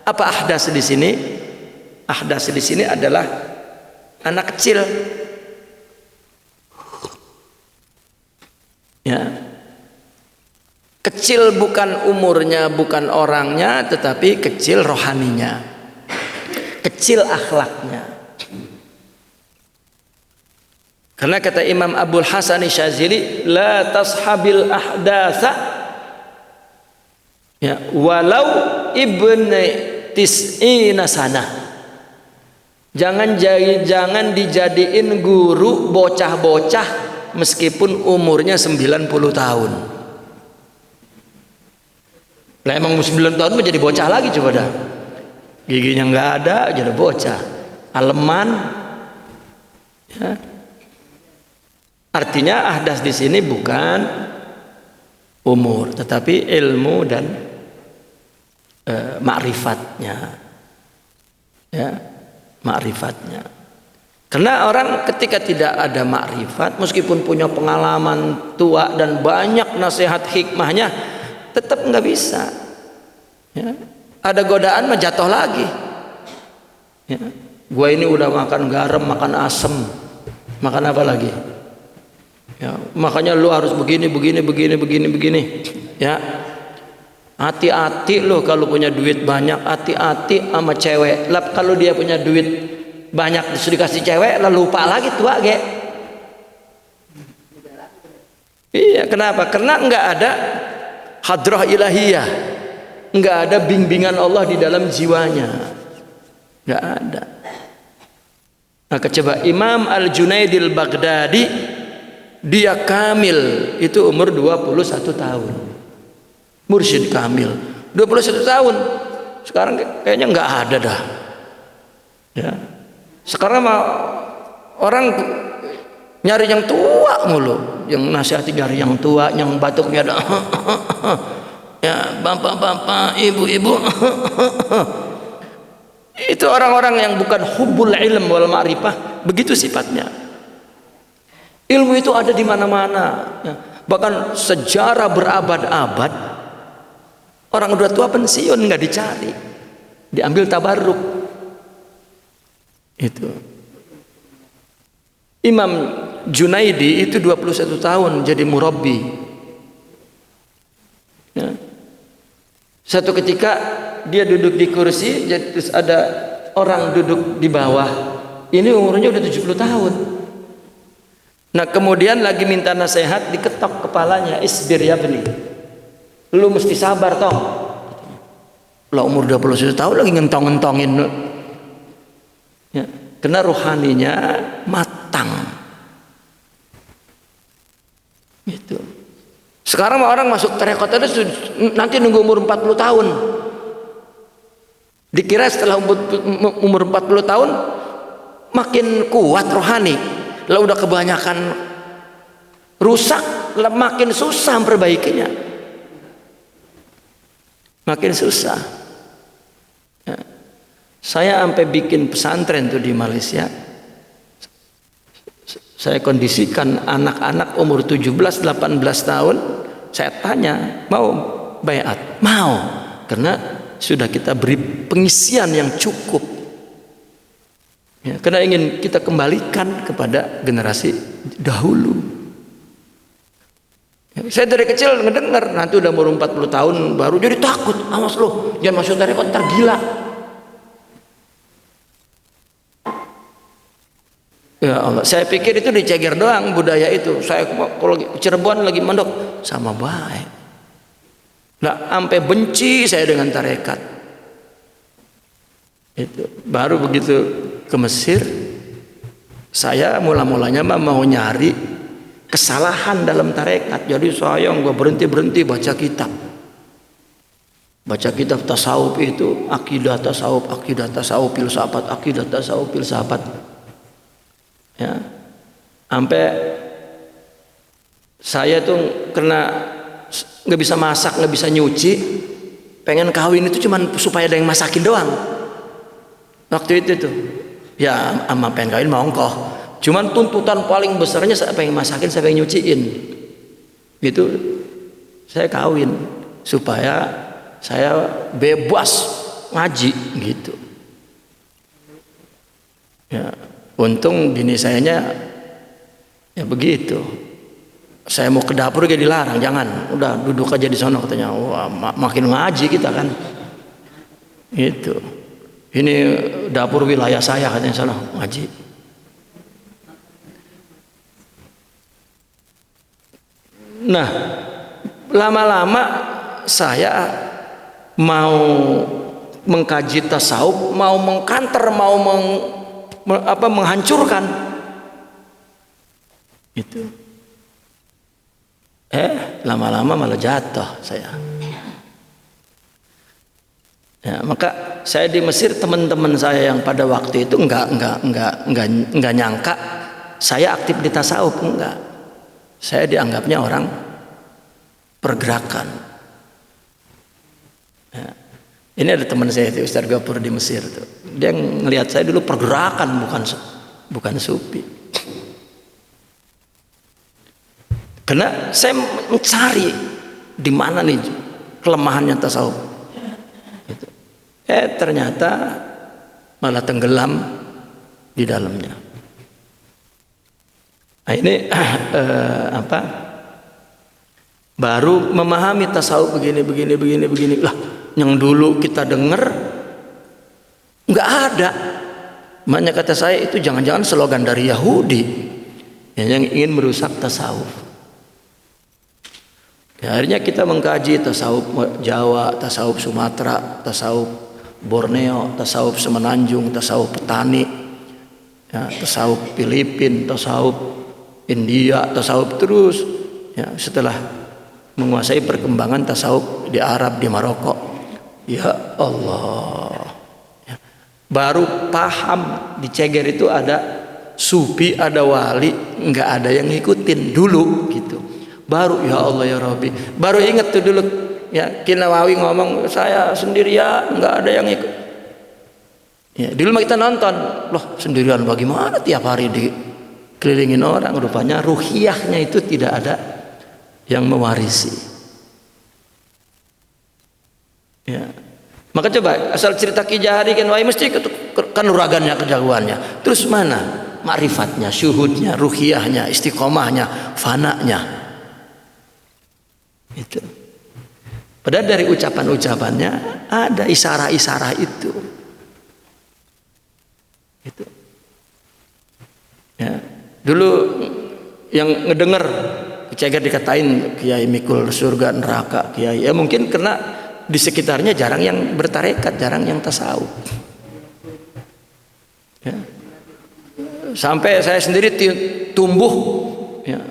Apa ahdas di sini? Ahdas di sini adalah anak kecil, ya, kecil bukan umurnya, bukan orangnya, tetapi kecil rohaninya, kecil akhlaknya. Karena kata Imam Abul Hasan Syazili, la tashabil ahdasa, ya, walau ibni tis'ina sana. Jangan dijadiin guru bocah-bocah meskipun umurnya 90 tahun. Lah emang 9 tahun menjadi bocah lagi, coba dah. Giginya nggak ada, jadi bocah. Aleman. Ya. Artinya ahdas di sini bukan umur, tetapi ilmu dan ma'rifatnya. Ya, ma'rifatnya. Karena orang ketika tidak ada ma'rifat, meskipun punya pengalaman tua dan banyak nasihat hikmahnya, tetap nggak bisa, ya. Ada godaan mah jatuh lagi, ya. Gua ini udah makan garam, makan asem, makan apa lagi, ya, makanya lu harus begini, ya. Hati-hati lo kalau punya duit banyak, hati-hati sama cewek. Lah kalau dia punya duit banyak disuruh dikasih cewek, lalu lupa lagi tua ge. Iya, kenapa? Karena nggak ada hadrah ilahiyah, nggak ada bimbingan Allah di dalam jiwanya, nggak ada. Nah, coba Imam Al-Junaidil Baghdadi, dia kamil itu umur 21 tahun, mursyid kamil 21 tahun. Sekarang kayaknya nggak ada dah, ya. Sekarang mah orang nyari yang tua mulu, yang nasihati nyari yang tua, yang batuknya ada ya, bapak-bapak, ibu-ibu. Itu orang-orang yang bukan hubbul ilm wal ma'rifah, begitu sifatnya. Ilmu itu ada di mana-mana, ya. Bahkan sejarah berabad-abad orang udah tua pensiun nggak dicari, diambil tabarruk. Itu Imam Junaidi itu 21 tahun jadi murabbi, ya. Satu ketika dia duduk di kursi, terus ada orang duduk di bawah, ini umurnya udah 70 tahun. Nah kemudian lagi minta nasihat, diketok kepalanya, isbir ya bni, lu mesti sabar toh. Lah umur 21 tahun lagi ngentong-ngentongin, ya, karena rohaninya matang. Gitu. Sekarang orang masuk tarekat itu nanti nunggu umur 40 tahun. Dikira setelah umur 40 tahun makin kuat rohani. Lah udah kebanyakan rusak, lah makin susah memperbaikinya. Makin susah. Ya. Saya sampai bikin pesantren tuh di Malaysia. Saya kondisikan anak-anak umur 17-18 tahun, saya tanya, mau baiat? Mau. Karena sudah kita beri pengisian yang cukup. Ya, karena ingin kita kembalikan kepada generasi dahulu. Ya, saya dari kecil ngedengar, nanti udah umur 40 tahun baru jadi takut. Awas lo, jangan masuk tarekat, ntar gila. Ya Allah, saya pikir itu diceger doang budaya itu. Saya kalau Cirebon lagi mondok sama baik. Nah, sampai benci saya dengan tarekat. Itu baru begitu ke Mesir, saya mula-mulanya mau nyari kesalahan dalam tarekat. Jadi saya nggak berhenti baca kitab. Baca kitab tasawuf itu akidah tasawuf filsafat, akidah tasawuf filsafat. Ya, sampai saya tuh kena nggak bisa masak, nggak bisa nyuci, pengen kawin itu cuman supaya ada yang masakin doang. Waktu itu tuh, ya sama pengen kawin mau ongkoh. Cuman tuntutan paling besarnya saya pengen masakin, saya pengen nyuciin. Gitu, saya kawin supaya saya bebas ngaji gitu. Ya, untung bini sayanya ya begitu. Saya mau ke dapur dia dilarang, jangan, udah duduk aja di sana katanya. Wah, makin ngaji kita kan. Gitu. Ini dapur wilayah saya katanya sana ngaji. Nah, lama-lama saya mau mengkaji tasawuf, mau mengkanter, mau menghancurkan. Itu. Lama-lama malah jatuh saya. Ya, maka saya di Mesir, teman-teman saya yang pada waktu itu enggak nyangka saya aktif di tasawuf, enggak. Saya dianggapnya orang pergerakan. Ya. Ini ada teman saya itu Ustaz Gapur di Mesir tuh. Dia ngelihat saya dulu pergerakan, bukan sufi. Karena saya mencari di mana nih kelemahannya tasawuf. Gitu. Ternyata malah tenggelam di dalamnya. Nah, ini baru memahami tasawuf begini lah. Yang dulu kita dengar nggak ada. Makanya kata saya itu jangan-jangan slogan dari Yahudi yang ingin merusak tasawuf. Ya, akhirnya kita mengkaji tasawuf Jawa, tasawuf Sumatera, tasawuf Borneo, tasawuf Semenanjung, tasawuf petani, ya, tasawuf Filipina, tasawuf India, tasawuf terus. Ya, setelah menguasai perkembangan tasawuf di Arab, di Maroko, ya Allah, ya, baru paham di Ceger itu ada sufi, ada wali, nggak ada yang ngikutin dulu gitu. Baru ya Allah ya Rabbi, baru ingat tuh dulu ya Kinawawi ngomong saya sendirian, nggak ada yang ikut. Ya, dulu kita nonton, loh sendirian bagaimana tiap hari dikelilingin orang. Rupanya ruhiyahnya itu tidak ada yang mewarisi. Ya, maka coba asal cerita Ki Jahari kan mesti kanuragannya, kejagoannya. Terus mana ma'rifatnya, syuhudnya, ruhiyahnya, istiqomahnya, fananya. Itu. Padahal dari ucapan-ucapannya ada isarah-isarah itu. Itu. Ya. Dulu yang ngedenger Ceger dikatain Kiai mikul surga neraka, Kiai. Ya mungkin karena di sekitarnya jarang yang bertarekat, jarang yang tasawuf. Ya. Sampai saya sendiri tumbuh ya.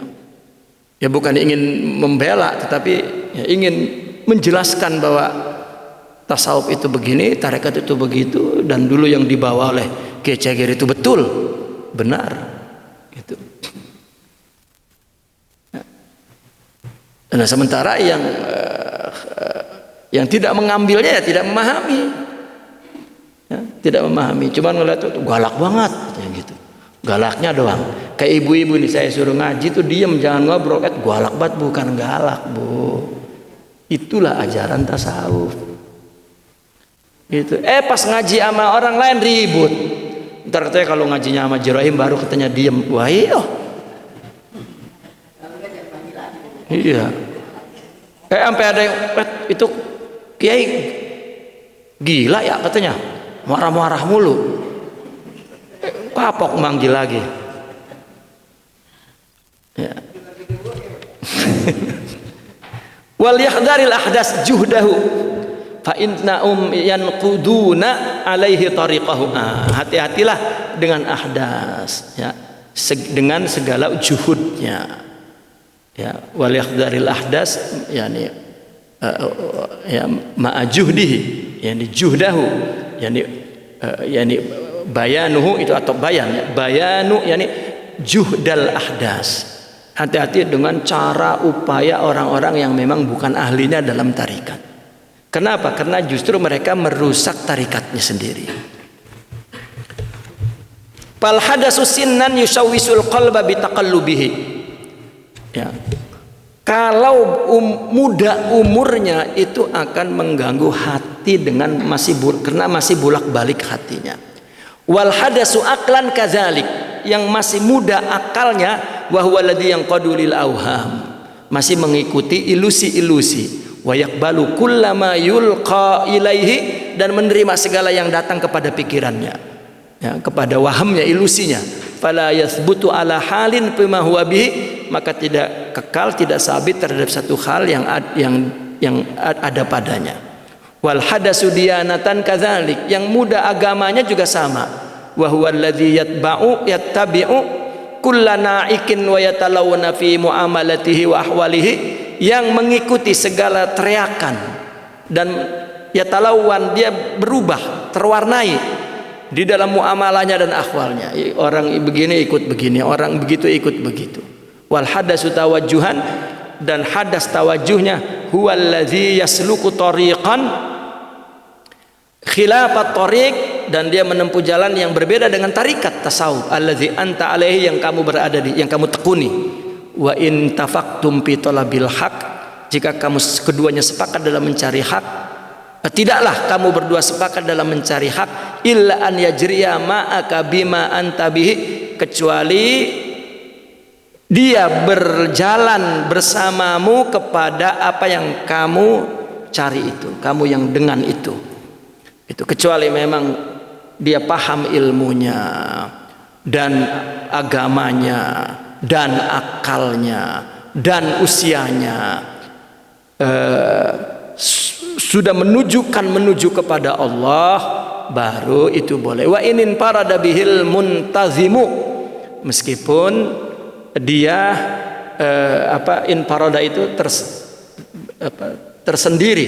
Ya bukan ingin membela, tetapi ya ingin menjelaskan bahwa tasawuf itu begini, tarekat itu begitu, dan dulu yang dibawa oleh Kiai Ceger itu betul, benar, gitu. Nah sementara yang tidak mengambilnya ya tidak memahami, ya, tidak memahami, cuman ngeliat itu galak banget, ya gitu. Galaknya doang. Kayak ibu-ibu nih saya suruh ngaji tuh diem, jangan ngobrol. Galak banget, bukan galak bu. Itulah ajaran tasawuf. Gitu. Pas ngaji sama orang lain ribut. Ntar katanya kalau ngajinya sama Jirohim baru katanya diem. Wah iya. Iya. Sampai ada yang itu kiai gila ya katanya, marah-marah mulu. Kapok manggil lagi. Ya. Wal yahdharil ahdas juhdahu fa innahum yanquduna alaihi tariqahu. Hati-hatilah dengan ahdas ya, dengan segala juhudnya. Ya, wal yahdharil ahdas yani ya ma'a juhdihi yani juhdahu yani bayanuhu itu atau bayan ya, bayanu yani juhdal ahdas. Hati-hati dengan cara upaya orang-orang yang memang bukan ahlinya dalam tarikat. Kenapa? Karena justru mereka merusak tarikatnya sendiri. Fal hadasu sinnan yusawwisul qalba bitaqallubihi. Ya. Kalau muda umurnya itu akan mengganggu hati dengan karena masih bolak-balik hatinya. Wal hadasu aqlan kadzalik, yang masih muda akalnya wa huwa alladzi yanqadu lil auham, masih mengikuti ilusi-ilusi, wa yaqbalu kullama yulqa ilaihi, dan menerima segala yang datang kepada pikirannya, ya, kepada wahamnya, ilusinya. Fala yathbutu ala halin bima huwa bihi, maka tidak kekal, tidak sabit terhadap satu hal yang ada padanya. Wal hadasu diyanatan kadzalik, yang muda agamanya juga sama. Wa huwa alladzi yattabi'u kullana'ikin wa yatalawna fi muamalatihi wa ahwalihi, yang mengikuti segala teriakan dan yatalawan, dia berubah, terwarnai di dalam muamalahnya dan akhwalnya. Orang begini ikut begini, orang begitu ikut begitu. Wal hadasu tawajjuhan, dan hadas tawajuhnya huwa allazi yasluku tariqan khilafat tariq, dan dia menempuh jalan yang berbeda dengan tarikat tasawuf. Allazi anta alaihi, yang kamu berada di, yang kamu tekuni. Wa in tafaqtum fi talabil haq, jika kamu keduanya sepakat dalam mencari hak, tidaklah kamu berdua sepakat dalam mencari hak, illa an yajriya ma'aka bima anta bihi, kecuali dia berjalan bersamamu kepada apa yang kamu cari itu, kamu yang dengan itu, kecuali memang dia paham ilmunya dan agamanya dan akalnya dan usianya sudah menuju kepada Allah, baru itu boleh. Wa inin parada bihil muntazimu, meskipun dia in parada itu tersendiri,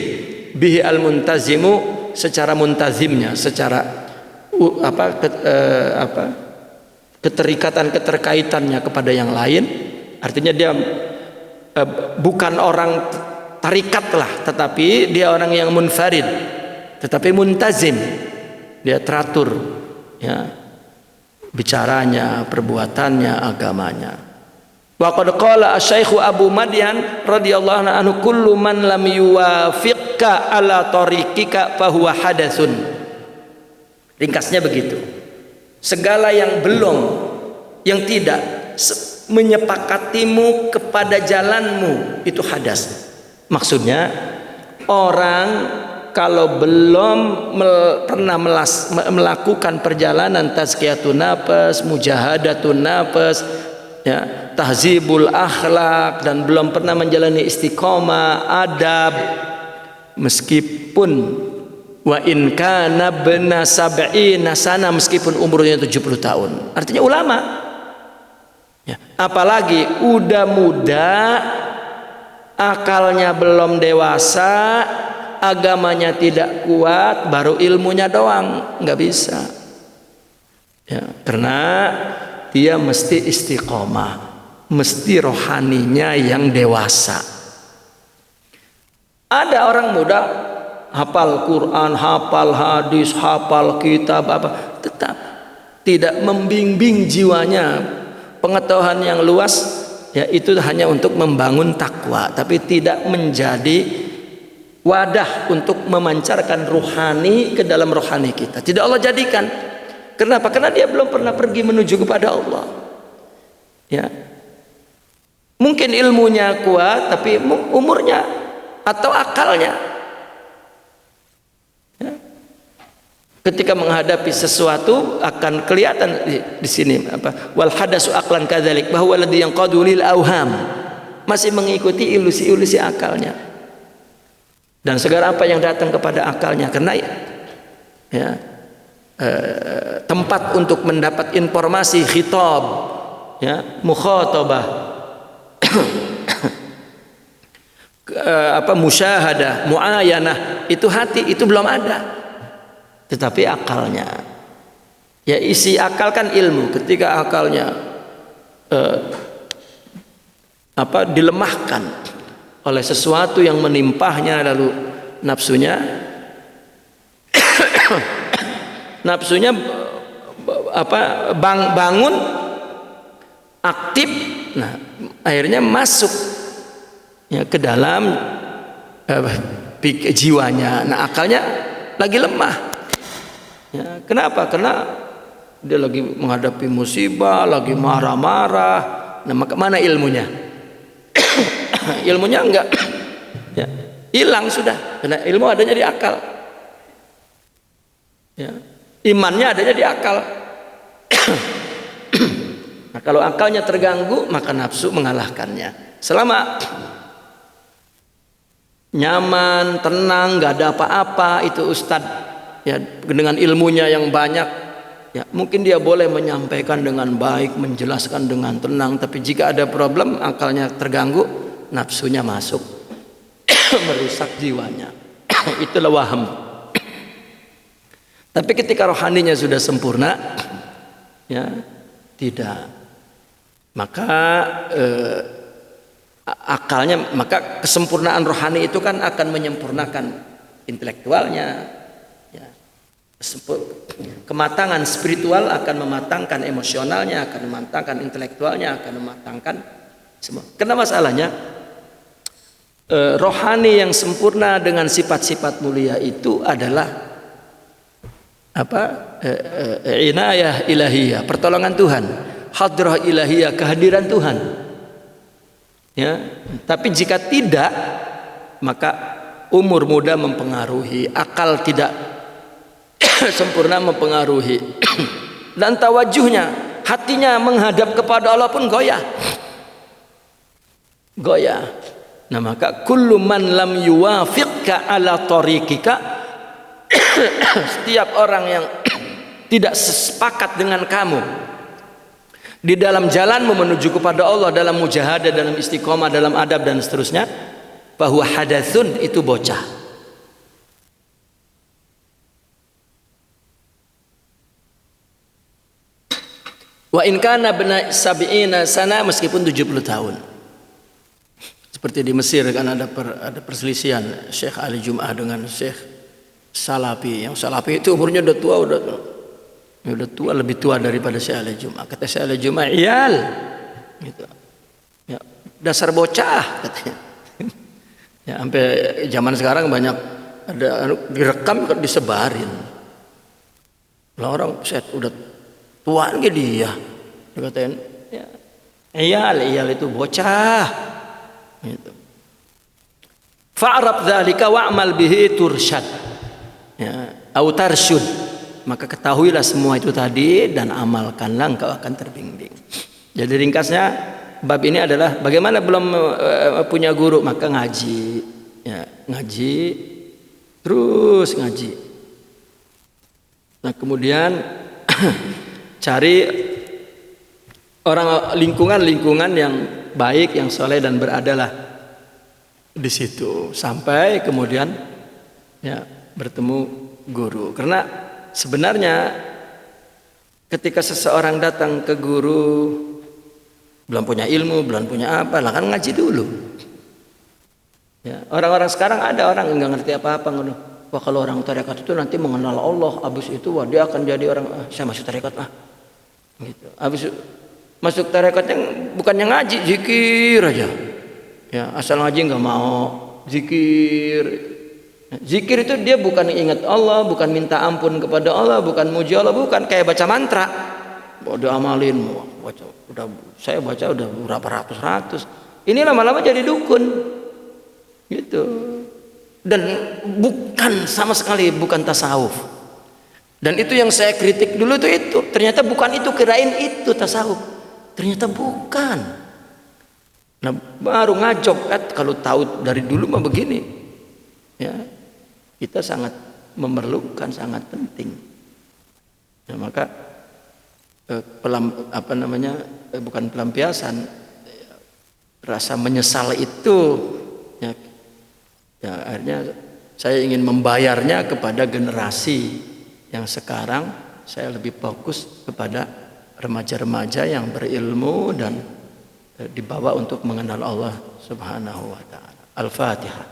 bihi al muntazimu, secara muntazimnya, secara keterkaitannya kepada yang lain. Artinya dia bukan orang tarikat lah, tetapi dia orang yang munfarid, tetapi muntazim, dia teratur ya, bicaranya, perbuatannya, agamanya. Wa qad qala asy-syaikh Abu Madyan radhiyallahu anhu, kullu man lam yuwafiqka ala tariqika fa huwa hadatsun. Ringkasnya begitu. Segala yang belum, yang tidak menyepakatimu kepada jalanmu, itu hadas. Maksudnya orang kalau belum pernah melakukan perjalanan tazkiyatun nafs, mujahadatun nafs, ya, tahzibul akhlak, dan belum pernah menjalani istiqomah, adab, meskipun wa in kana bena sab'ina sana, meskipun umurnya 70 tahun, artinya ulama ya, apalagi udah muda, akalnya belum dewasa, agamanya tidak kuat, baru ilmunya doang, nggak bisa ya, karena dia mesti istiqomah, mesti rohaninya yang dewasa. Ada orang muda hafal Quran, hafal hadis, hafal kitab apa, tetap tidak membimbing jiwanya. Pengetahuan yang luas ya, itu hanya untuk membangun takwa, tapi tidak menjadi wadah untuk memancarkan rohani ke dalam rohani kita. Tidak Allah jadikan. Kenapa? Karena dia belum pernah pergi menuju kepada Allah. Ya. Mungkin ilmunya kuat, tapi umurnya atau akalnya. Ya. Ketika menghadapi sesuatu akan kelihatan di sini apa? Wal hadasu aqlan kadzalik bahwa alladhi yanqadu lil auham. Masih mengikuti ilusi-ilusi akalnya. Dan segala apa yang datang kepada akalnya, karena ya, tempat untuk mendapat informasi khitab, ya, mukhatabah, musyahadah, muayanah, itu hati itu belum ada, tetapi akalnya, ya, isi akal kan ilmu. Ketika akalnya dilemahkan oleh sesuatu yang menimpahnya, lalu nafsunya bangun aktif, nah akhirnya masuk ya ke dalam jiwanya. Nah akalnya lagi lemah ya. Kenapa? Karena dia lagi menghadapi musibah, lagi marah-marah. Nah maka mana ilmunya? Ilmunya enggak ya, hilang sudah, karena ilmu adanya di akal ya. Imannya adanya di akal. Nah, kalau akalnya terganggu maka nafsu mengalahkannya. Selama nyaman, tenang, nggak ada apa-apa, itu ustadz ya dengan ilmunya yang banyak ya, mungkin dia boleh menyampaikan dengan baik, menjelaskan dengan tenang. Tapi jika ada problem, akalnya terganggu, nafsunya masuk merusak jiwanya. Itulah waham. Tapi ketika rohaninya sudah sempurna ya tidak, maka akalnya, maka kesempurnaan rohani itu kan akan menyempurnakan intelektualnya ya. Kematangan spiritual akan mematangkan emosionalnya, akan mematangkan intelektualnya, akan mematangkan semua. Karena masalahnya rohani yang sempurna dengan sifat-sifat mulia itu adalah inayah ilahiyah, pertolongan Tuhan, hadrah ilahiyah, kehadiran Tuhan ya. Tapi jika tidak, maka umur muda mempengaruhi, akal tidak sempurna mempengaruhi, dan tawajuhnya, hatinya menghadap kepada Allah pun goyah. Nah maka kullu man lam yuwafiqka ala tariqika, setiap orang yang tidak sepakat dengan kamu di dalam jalanmu menuju kepada Allah, dalam mujahadah, dalam istiqomah, dalam adab dan seterusnya, bahwa hadatsun, itu bocah. Wa in kana bna sab'ina sana, meskipun 70 tahun. Seperti di Mesir kan ada perselisihan Syekh Ali Jum'ah dengan Syekh Salafi. Yang Salafi itu umurnya udah tua, lebih tua daripada Syekh Ali Jum'ah. Kata Syekh Ali Jum'ah, iyal gitu. Ya, dasar bocah katanya. Ya, sampai zaman sekarang banyak ada direkam disebarin. Lah orang set udah tua gitu dia. Dikatain, ya, iyal itu bocah. Gitu. Fa'rab dzalika wa'mal bihi tursyad. Ya, au tarsyud. Maka ketahuilah semua itu tadi dan amalkanlah, engkau akan terbimbing. Jadi ringkasnya bab ini adalah bagaimana belum punya guru, maka ngaji. Ya, ngaji terus ngaji. Nah, kemudian cari orang lingkungan yang baik, yang soleh dan beradalah di situ sampai kemudian ya bertemu guru. Karena sebenarnya ketika seseorang datang ke guru belum punya ilmu, belum punya apa, lah kan ngaji dulu. Ya, orang-orang sekarang ada orang yang nggak ngerti apa-apa, wah kalau orang tarekat itu nanti mengenal Allah, habis itu wah dia akan jadi orang, saya masuk tarekat gitu. Habis masuk tarekat yang bukannya ngaji, zikir aja. Ya, asal ngaji nggak mau, zikir Zikir itu dia bukan ingat Allah, bukan minta ampun kepada Allah, bukan muji Allah, bukan kayak baca mantra. Udah amalin, saya baca udah berapa ratus. Ini lama-lama jadi dukun, gitu. Dan bukan sama sekali bukan tasawuf. Dan itu yang saya kritik dulu tuh itu. Ternyata bukan itu, kirain itu tasawuf. Ternyata bukan. Nah baru ngajob kan kalau tahu dari dulu mah begini. Ya, kita sangat memerlukan, sangat penting. Ya, maka bukan pelampiasan, rasa menyesal itu ya, akhirnya saya ingin membayarnya kepada generasi yang sekarang. Saya lebih fokus kepada remaja-remaja yang berilmu dan dibawa untuk mengenal Allah Subhanahu wa taala. Al-Fatihah.